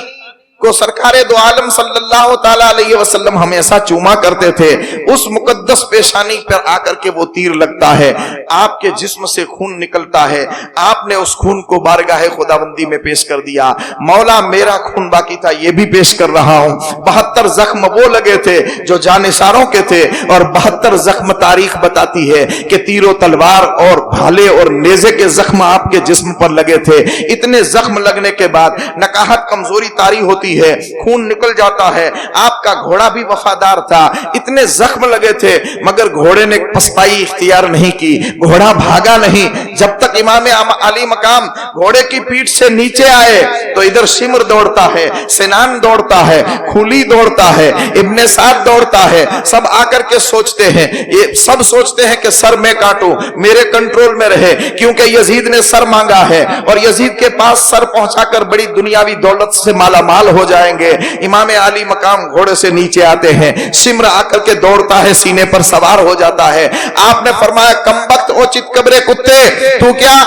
को सरकार दो आलम सल्लल्लाहु ताला अलैहि वसल्लम हमेशा चूमा करते थे, उस मुकद्दस पेशानी पर आकर के वो तीर लगता है, आपके जिस्म से खून निकलता है, आपने उस खून को बारगाह खुदाबंदी में पेश कर दिया। मौला मेरा खून बाकी था, ये भी पेश कर रहा हूं। 72 जख्म वो लगे थे जो जानिसारों के थे, और 72 जख्म तारीख बताती है कि तीरों तलवार और भाले और नेज़े के जख्म आपके जिस्म पर लगे थे। इतने जख्म लगने के बाद नकाहत कमजोरी तारी होती है, खून निकल जाता है। आपका घोड़ा भी वफादार था, इतने जख्म लगे थे मगर घोड़े ने पछताई इख्तियार नहीं की, घोड़ा भागा नहीं। जब तक इमाम अली मकाम घोड़े की पीठ से नीचे आए तो इधर शिमर दौड़ता है, सिनान दौड़ता है, खूली दौड़ता है, इब्ने साद दौड़ता है। सब आकर के सोचते हैं, ये सब सोचते हैं कि सर मैं काटूं, मेरे कंट्रोल में रहे, क्योंकि यजीद ने सर मांगा है और यजीद के पास सर पहुंचाकर बड़ी दुनियावी दौलत से माला माल हो जाएंगे। इमाम अली मकाम घोड़े से नीचे आते हैं, शिमर आकर के दौड़ता है, सीने पर सवार हो जाता है। आपने फरमाया कमबख्त ओ चितकबरे कुत्ते, तू क्या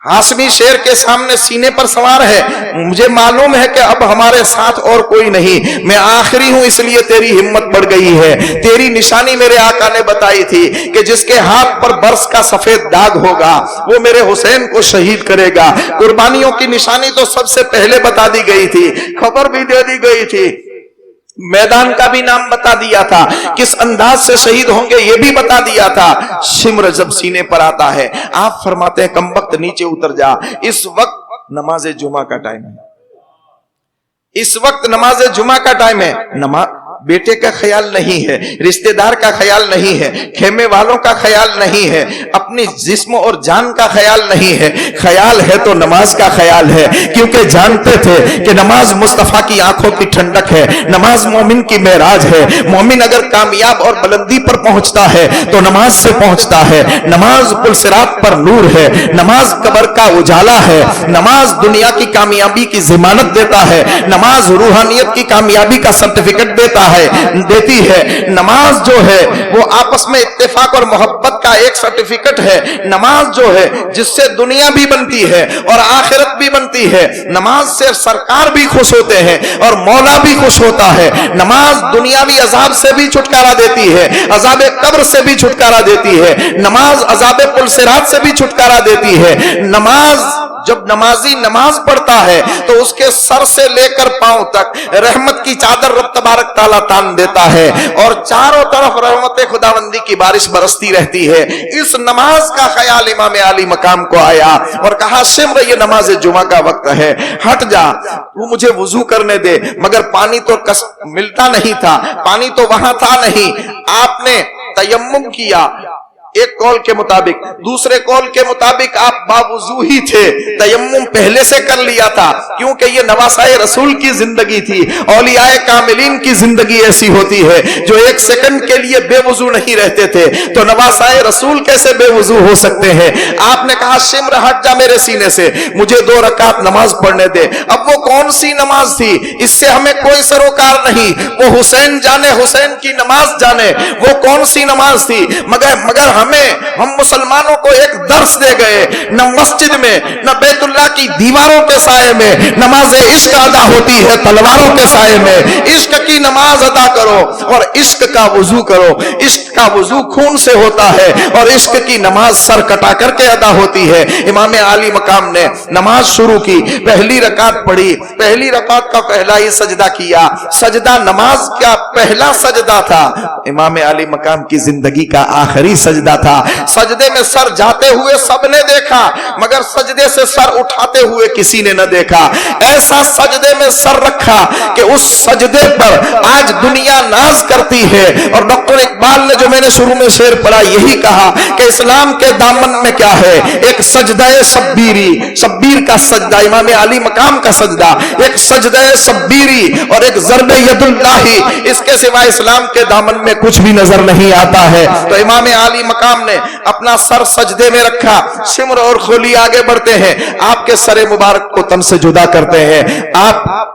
हाशमी शेर के सामने सीने पर सवार है? मुझे मालूम है कि अब हमारे साथ और कोई नहीं, मैं आखिरी हूं इसलिए तेरी हिम्मत बढ़ गई है। तेरी निशानी मेरे आका ने बताई थी कि जिसके हाथ पर बर्स का सफेद दाग होगा वो मेरे हुसैन को शहीद करेगा। कुर्बानियों की निशानी तो सबसे पहले बता दी गई थी, खबर भी दे दी गई थी, मैदान का भी नाम बता दिया था, किस अंदाज से शहीद होंगे ये भी बता दिया था। शिम्र जब सीने पर आता है, आप फरमाते हैं कमबख्त नीचे उतर जा, इस वक्त नमाज जुमा का टाइम है, इस वक्त नमाज जुमा का टाइम है। बेटे का ख्याल नहीं है, रिश्तेदार का ख्याल नहीं है, खेमे वालों का ख्याल नहीं है, अपनी जिस्म और जान का ख्याल नहीं है। ख्याल है तो नमाज का ख्याल है, क्योंकि जानते थे कि नमाज मुस्तफा की आंखों की ठंडक है, नमाज मोमिन की मेराज है। मोमिन अगर कामयाब और बुलंदी पर पहुंचता है तो नमाज से पहुंचता है। नमाज पुल सिरात पर नूर है, नमाज कब्र का उजाला है, नमाज दुनिया की कामयाबी की जमानत देता है, नमाज रूहानियत की कामयाबी का सर्टिफिकेट देती है। नमाज जो है वो आपस में इत्तेफाक और मोहब्बत का एक सर्टिफिकेट है। नमाज जो है जिससे दुनिया भी बनती है और आखिरत भी बनती है। नमाज से सरकार भी खुश होते हैं और मौला भी खुश होता है। नमाज दुनियावी अजाब से भी छुटकारा देती है, अजाब कब्र से भी छुटकारा देती है, नमाज अजाब पुल सिरात से भी छुटकारा देती है। नमाज जब नमाजी नमाज पढ़ता है तो उसके सर से लेकर पांव तक रहमत की चादर रब तबारक ताला तान देता है और चारों तरफ रहमत खुदावंदी की बारिश बरसती रहती है। इस नमाज का ख्याल इमाम अली मकाम को आया और कहा शिम्र ये नमाज जुमा का वक्त है, हट जा, तू मुझे वुजू करने दे। मगर पानी तो मिलता नहीं था, पानी तो वहां था नहीं। आपने तयम्मुम किया, एक कौल के मुताबिक, दूसरे कौल के मुताबिक आप बावुजू ही थे, तयम्मुम पहले से कर लिया था, क्योंकि ये नवासाए रसूल की जिंदगी थी। औलियाए कामिलीन की जिंदगी ऐसी होती है जो एक सेकंड के लिए बेवुजू नहीं रहते थे, तो नवासाए रसूल कैसे बेवुजू हो सकते हैं? आपने कहा शिम्र हट जा मेरे सीने से, मुझे 2 रकात नमाज पढ़ने दे। अब वो कौन सी नमाज थी, इससे हमें कोई सरोकार नहीं, वो हुसैन जाने, हुसैन की नमाज जाने वो कौन सी नमाज थी। मगर हम मुसलमानों को एक दर्स दे गए, न मस्जिद में न बैतुल्लाह की दीवारों के साए में नमाज इश्क अदा होती है, तलवारों के साए में। इश्क की नमाज अदा करो और इश्क का वुजू करो। इश्क का वुजू खून से होता है और इश्क की नमाज सर कटा करके अदा होती है। इमाम अली मकाम ने नमाज शुरू की, पहली रकात पढ़ी, पहली रकात का पहला ही सजदा किया। सजदा नमाज का पहला सजदा था, इमाम अली मकाम की जिंदगी का आखिरी सजदा था। सजदे में सर जाते हुए सबने देखा, मगर सजदे से सर उठाते हुए किसी ने न देखा। ऐसा सजदे में सर रखा कि उस सजदे पर आज दुनिया नाज करती है। और डॉक्टर इकबाल ने जो मैंने शुरू में शेर पढ़ा यही कहा कि इस्लाम के दामन में क्या है, एक सजदाए शब्बीरी, शब्बीर का सजदा, इमाम अली मकाम का सजदा, एक सजदाए शब्बीरी और एक ज़रबे यदुल्लाही, इसके सिवा इस्लाम के दामन में कुछ भी नजर नहीं आता है। तो इमाम अली मकाम ने अपना सर सजदे में रखा, शिम्र और खोली आगे बढ़ते हैं, आपके सरे मुबारक को तन से जुदा करते हैं। आप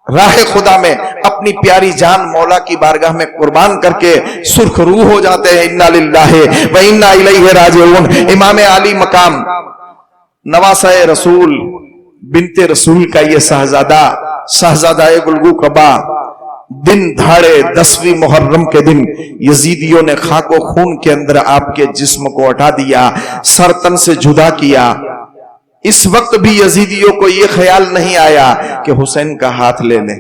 राह खुदा में अपनी प्यारी जान मौला की बारगाह में कुर्बान करके सुर्ख रूह हो जाते हैं। इन्ना लिल्लाहि व इन्ना इलैहि राजिऊन। इमाम अली मकाम नवासा रसूल बिनते रसूल का ये शहजादा गुलगू कबा दिन धाड़े 10वीं मुहर्रम के दिन यजीदियों ने खाको खून के अंदर आपके जिस्म को हटा दिया, सर तन से जुदा किया। इस वक्त भी यजीदियों को यह ख्याल नहीं आया कि हुसैन का हाथ ले लें,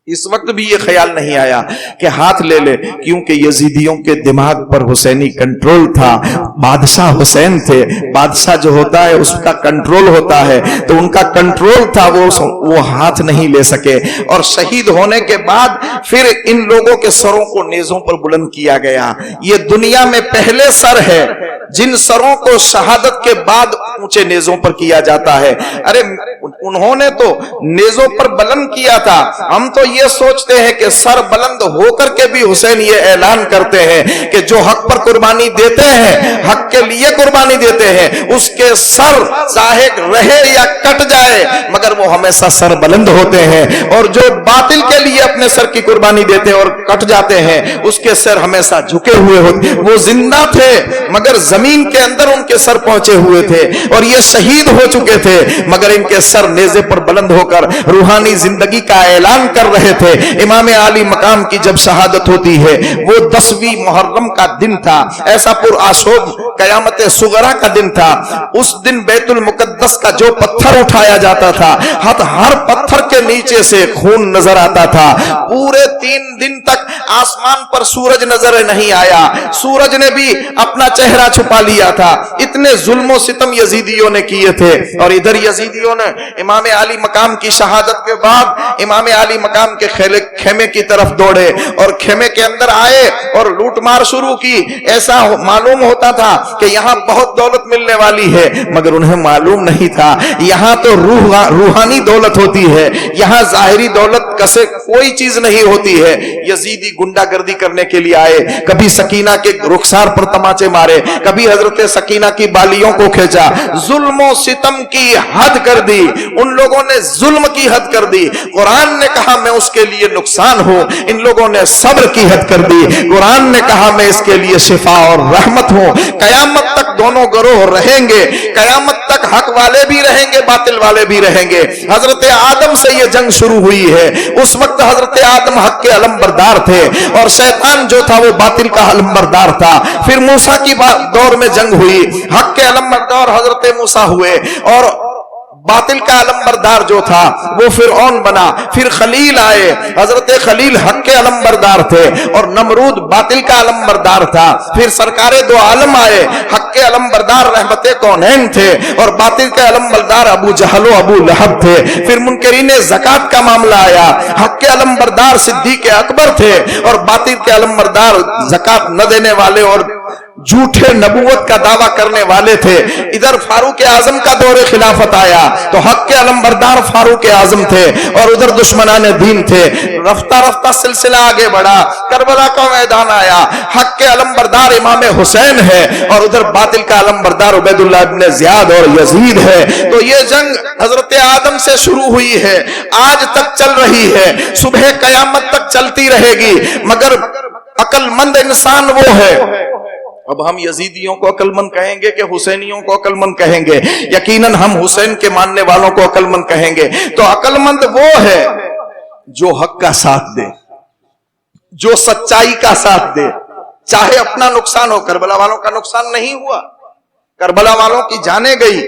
इस वक्त भी ये ख्याल नहीं आया कि हाथ ले ले, क्योंकि यजीदियों के दिमाग पर हुसैनी कंट्रोल था। बादशाह हुसैन थे, बादशाह जो होता है उसका कंट्रोल होता है, तो उनका कंट्रोल था, वो हाथ नहीं ले सके। और शहीद होने के बाद फिर इन लोगों के सरों को नेज़ों पर बुलंद किया गया। ये दुनिया में पहले सर है जिन सरों को शहादत के बाद ऊंचे नेज़ों पर किया जाता है। अरे उन्होंने तो नेज़ों पर बुलंद किया था, हम तो ये सोचते हैं कि सर बुलंद होकर के भी हुसैन ये ऐलान करते हैं कि जो हक पर कुर्बानी देते हैं, हक के लिए कुर्बानी देते हैं, उसके सर चाहे रहे या कट जाए मगर वो हमेशा सर बुलंद होते हैं। और जो बातिल के लिए अपने सर की कुर्बानी देते हैं और कट जाते हैं, उसके सर हमेशा झुके हुए होते। वो जिंदा थे मगर जमीन के अंदर उनके सर पहुंचे हुए थे, और ये शहीद हो चुके थे मगर इनके सर नेज़े पर बुलंद होकर रूहानी जिंदगी का ऐलान कर रहे थे। इमाम आली मकाम की जब शहादत होती है वो 10वीं मुहर्रम का दिन था, ऐसा पुर आशोब कयामत सुगरा का दिन था। उस दिन बैतुल मुकद्दस का जो पत्थर उठाया जाता था, हर पत्थर के नीचे से खून नजर आता था। पूरे 3 दिन तक आसमान पर सूरज नजर नहीं आया, सूरज ने भी अपना चेहरा छुपा लिया था। इतने जुल्म सितम यजीदियों ने किए थे। और इधर यजीदियों ने इमाम आली मकाम की शहादत के बाद इमाम आली मकाम के खेमे की तरफ दौड़े और खेमे के अंदर आए और लूटमार शुरू की। ऐसा मालूम होता था कि यहाँ बहुत दौलत मिलने वाली है, मगर उन्हें मालूम नहीं था यहाँ तो रूहानी दौलत होती है, यहाँ जाहिरी दौलत कसे कोई चीज नहीं होती है। यजीदी गुंडागर्दी करने के लिए आए, कभी सकीना के रुखसार पर तमाचे मारे, कभी हजरत सकीना की बालियों को खींचा, जुल्म सितम की हद कर दी। उन लोगों ने जुल्म की हद कर दी। कुरान ने कहा मैं उसके लिए नुकसान हूं, इन लोगों ने सब्र की हद कर दी। कुरान ने कहा मैं इसके लिए शिफा और रहमत हूं। कयामत तक दोनों गिरोह रहेंगे, कयामत तक हक वाले भी रहेंगे, बातिल वाले भी रहेंगे। हजरत आदम से यह जंग शुरू हुई है। उस वक्त हजरत आदम हक के अलमबरदार थे और शैतान जो था वो बातिल का अलमबरदार था। फिर मूसा की दौर में जंग हुई, हक के अलमबरदार हजरत मूसा हुए और बातिल का अलमबरदार जो था वो फिरऔन बना। फिर खलील आए, हजरत खलील हक के अलमबरदार थे और नमरूद बातिल का अलमबरदार था। फिर सरकारे दो आलम आए, हक के अलमबरदार रहमते कौनैन थे और बातिल के अलमबरदार अबू जहल अबू लहब थे। फिर मुनकरीने ज़कात का मामला आया, हक के अलमबरदार सिद्दीक़ अकबर थे और बातिल के अलमबरदार ज़कात न देने वाले और झूठे नबूवत का दावा करने वाले थे। इधर फारूक आजम का दौरे खिलाफत आया तो हक के अलमबरदार फारूक आजम थे और उधर दुश्मनाने दीन थे। रफ्ता रफ्ता सिलसिला आगे बढ़ा, करबला का मैदान आया, हक के अलमबरदार इमाम हुसैन है और उधर बातिल का अलमबरदार उबैदुल्लाह इब्न ज़ियाद और यजीद है। तो ये जंग हजरत आदम से शुरू हुई है, आज तक चल रही है, सुबह कयामत तक चलती रहेगी। मगर अक्लमंद इंसान वो है। अब हम यजीदियों को अक्लमंद कहेंगे कि हुसैनियों को अक्लमंद कहेंगे? यकीनन हम हुसैन के मानने वालों को अक्लमंद कहेंगे। तो अक्लमंद वो है जो हक का साथ दे, जो सच्चाई का साथ दे, चाहे अपना नुकसान हो। करबला वालों का नुकसान नहीं हुआ, करबला वालों की जाने गई,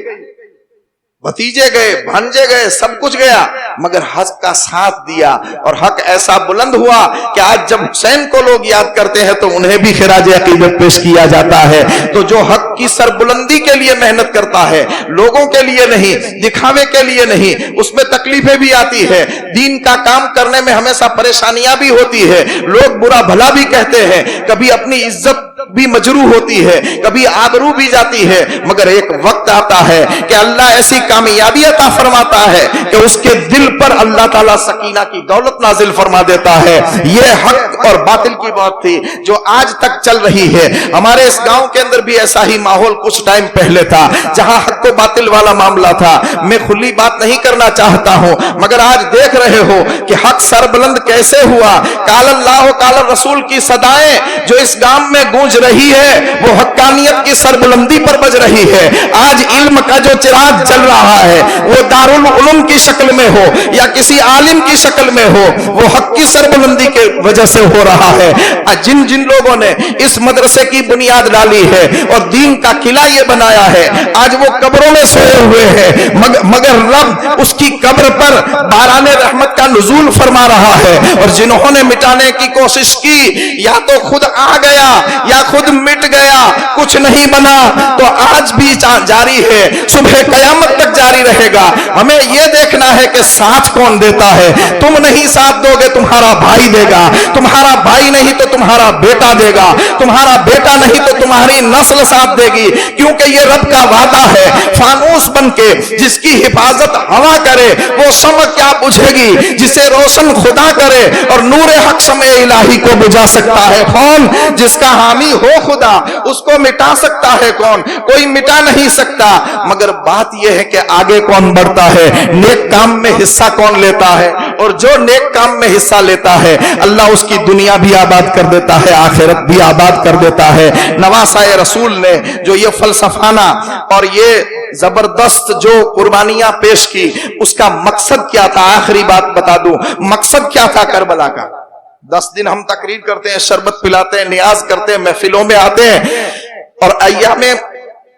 भतीजे गए, भांजे गए, सब कुछ गया, मगर हक का साथ दिया और हक ऐसा बुलंद हुआ कि आज जब हुसैन को लोग याद करते हैं तो उन्हें भी खिराज अकीदत पेश किया जाता है। तो जो हक की सरबुलंदी के लिए मेहनत करता है, लोगों के लिए नहीं, दिखावे के लिए नहीं, उसमें तकलीफें भी आती है, दीन का काम करने में हमेशा परेशानियां भी होती है, लोग बुरा भला भी कहते हैं, कभी अपनी इज्जत भी मजरू होती है, कभी आबरू भी जाती है, मगर एक वक्त आता है कि अल्लाह ऐसी कामयाबी अता फरमाता है कि उसके दिल पर अल्लाह ताला सकीना की दौलत नाजिल फरमा देता है। यह हक और बातिल की बात थी जो आज तक चल रही है। हमारे इस गांव के अंदर भी ऐसा ही माहौल कुछ टाइम पहले था, जहां हक हक बातिल वाला मामला था। मैं खुली बात नहीं करना चाहता हूं, मगर आज देख रहे हो कि हक सरबुलंद कैसे हुआ। काल अल्लाह काल रसूल की सदाएं जो इस गांव में गूंज रही है वो हक्कानियत की सरबुलंदी पर बज रही है। आज इल्म का जो चिराग जल रहा है वो दारुल उलूम की शक्ल में हो या किसी आलिम की शक्ल में हो, वो हक की सरबुलंदी के वजह से हो रहा है। जिन जिन लोगों ने इस मदरसे की बुनियाद डाली है और दीन का किला ये बनाया है, आज वो कब्रों में सोए हुए हैं, मगर रब उसकी कब्र पर बाराने रहमत का नुज़ूल फरमा रहा है। और जिन्होंने मिटाने की कोशिश की या तो खुद आ गया या खुद मिट गया, कुछ नहीं बना, तो आज भी जारी है, सुबह कयामत तक जारी रहेगा। हमें यह देखना है कि साथ कौन देता है। तुम नहीं साथ दोगे, तुम्हारा भाई देगा, तुम्हारा भाई नहीं तो तुम्हारा बेटा देगा, तुम्हारा बेटा नहीं तो तुम्हारी नस्ल साथ देगी, क्योंकि ये रब का वादा है। फानूस बनके जिसकी हिफाजत हवा करे वो शम्अ क्या बुझेगी, जिसे रोशन खुदा करे और नूरे हक शम्अ इलाही को बुझा सकता है कौन? जिसका हामी हो खुदा, उसको मिटा सकता है कौन? कोई मिटा नहीं सकता। मगर बात यह है कि आगे कौन बढ़ता है, नेक काम में हिस्सा कौन लेता है, और जो नेक काम में हिस्सा लेता है अल्लाह उसकी दुनिया भी आबाद कर देता है, आखिरत भी आबाद कर देता है। नवासाए रसूल ने जो ये फलसफाना और ये जबरदस्त जो कुर्बानियां पेश की, उसका मकसद क्या था? आखिरी बात बता दूं, मकसद क्या था करबला का? 10 दिन हम तकरीर करते हैं, शरबत पिलाते हैं, नियाज करते हैं, महफिलों में आते हैं, और अय्यामे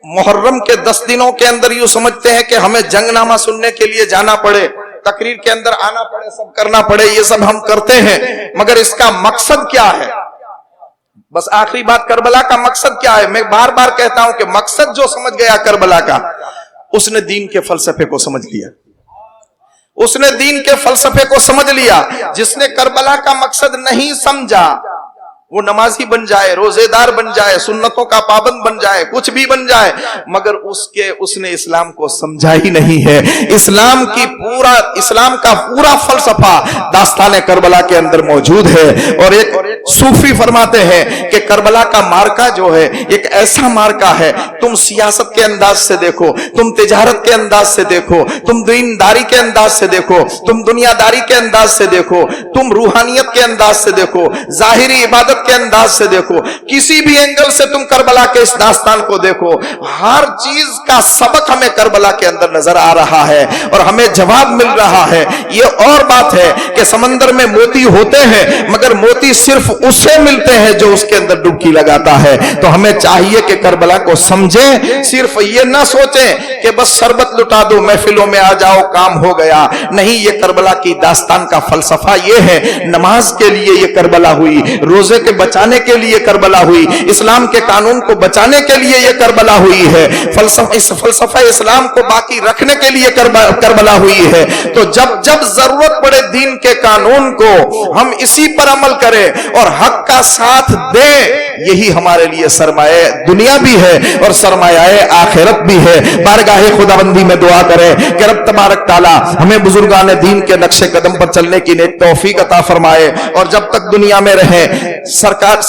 मुहर्रम के 10 दिनों के अंदर यूं समझते हैं कि हमें जंगनामा सुनने के लिए जाना पड़े, तकरीर के अंदर आना पड़े, सब करना पड़े। ये सब हम करते हैं, मगर इसका मकसद क्या है? बस आखिरी बात, करबला का मकसद क्या है? मैं बार बार कहता हूं कि मकसद जो समझ गया करबला का, उसने दीन के फलसफे को समझ लिया, उसने दीन के फलसफे को समझ लिया। जिसने करबला का मकसद नहीं समझा वो नमाजी बन जाए, रोजेदार बन जाए, सुन्नतों का पाबंद बन जाए, कुछ भी बन जाए, मगर उसने इस्लाम को समझा ही नहीं है। इस्लाम का पूरा फलसफा दास्तान करबला के अंदर मौजूद है। और एक सूफी फरमाते हैं कि करबला का मार्का जो है एक ऐसा मार्का है, तुम सियासत के अंदाज से देखो, तुम तिजारत के अंदाज से देखो, तुम दीनदारी के अंदाज से देखो, तुम दुनियादारी के अंदाज से देखो, तुम रूहानियत के अंदाज से देखो, जाहिरी इबादत के अंदाज से देखो, किसी भी एंगल से तुम करबला के इस दास्तान को देखो, हर चीज का सबक हमें करबला के अंदर नजर आ रहा है और हमें जवाब मिल रहा है। ये और बात है कि समंदर में मोती होते हैं, मगर मोती सिर्फ उसे मिलते हैं जो उसके अंदर डुबकी लगाता है। तो हमें चाहिए कि करबला को समझें, सिर्फ ये ना सोचें कि बस शरबत लुटा दो, महफिलों में आ जाओ, काम हो गया। नहीं, ये करबला की दास्तान का फलसफा ये है। नमाज के लिए ये करबला हुई, रोजे के बचाने के लिए करबला हुई, इस्लाम के कानून को बचाने के लिए यह करबला हुई है, फलसफा इस्लाम को बाकी रखने के लिए करबला हुई है। तो जब जब जरूरत पड़े दीन के कानून को, हम इसी पर अमल करें और हक का साथ दें। यही हमारे लिए सरमाए दुनिया भी है और सरमाए आखिरत भी है। बारगाहे खुदाबंदी में दुआ करें कि रब तबारक ताला हमें बुजुर्गान दीन के नक्शे कदम पर चलने की नेक तौफीक अता फरमाए। और जब तक दुनिया में रहे, सरकार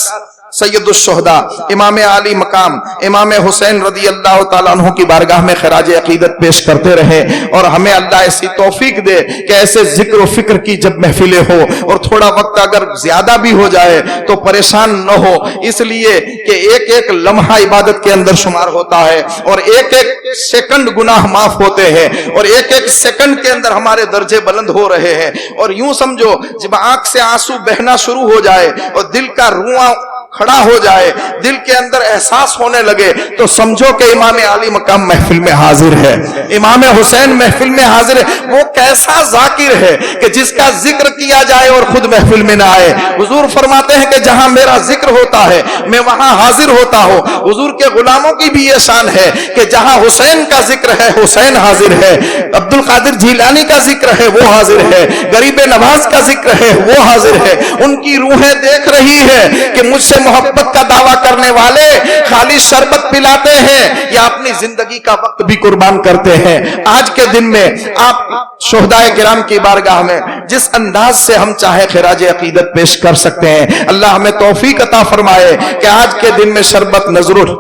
सैयदुश्शुहदा इमाम आली मकाम इमाम हुसैन रदी अल्लाह ताला अन्हु की बारगाह में खराज अकीदत पेश करते रहे। और हमें अल्लाह ऐसी तौफीक दे कि ऐसे जिक्र और फिक्र की जब महफिलें हो और थोड़ा वक्त अगर ज्यादा भी हो जाए तो परेशान न हो, इसलिए कि एक एक लम्हा इबादत के अंदर शुमार होता है और एक एक सेकंड गुनाह माफ होते हैं और एक एक सेकंड के अंदर हमारे दर्जे बुलंद हो रहे हैं। और यूं समझो, जब आंख से आंसू बहना शुरू हो जाए और दिल का रुआं खड़ा हो जाए, दिल के अंदर एहसास होने लगे, तो समझो कि इमाम आली मकाम महफिल में हाजिर है, इमाम हुसैन महफिल में हाजिर है। वो कैसा जाकिर है कि जिसका जिक्र किया जाए और खुद महफिल में ना आए। हुजूर फरमाते हैं कि जहां मेरा जिक्र होता है मैं वहां हाजिर होता हूं। हुजूर के गुलामों की भी ये शान है कि जहां हुसैन का जिक्र है हुसैन हाजिर है, अब्दुल कादिर जिलानी का जिक्र है वो हाजिर है, गरीब नवाज का जिक्र है वो हाजिर है। उनकी रूहें देख रही है कि मुझसे मोहब्बत का दावा करने वाले खाली शरबत पिलाते हैं या अपनी जिंदगी का वक्त भी कुर्बान करते हैं। आज के दिन में आप शुहदाए किराम की बारगाह में जिस अंदाज से हम चाहे खिराज अकीदत पेश कर सकते हैं, अल्लाह हमें तौफीक अता फरमाए कि आज के दिन में शरबत न जरूर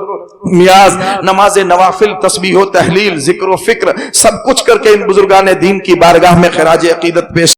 نیاز، نماز نوافل، تسبیح و تحلیل، ذکر و فکر، سب کچھ کر کے ان بزرگان دین کی بارگاہ میں خراج عقیدت پیش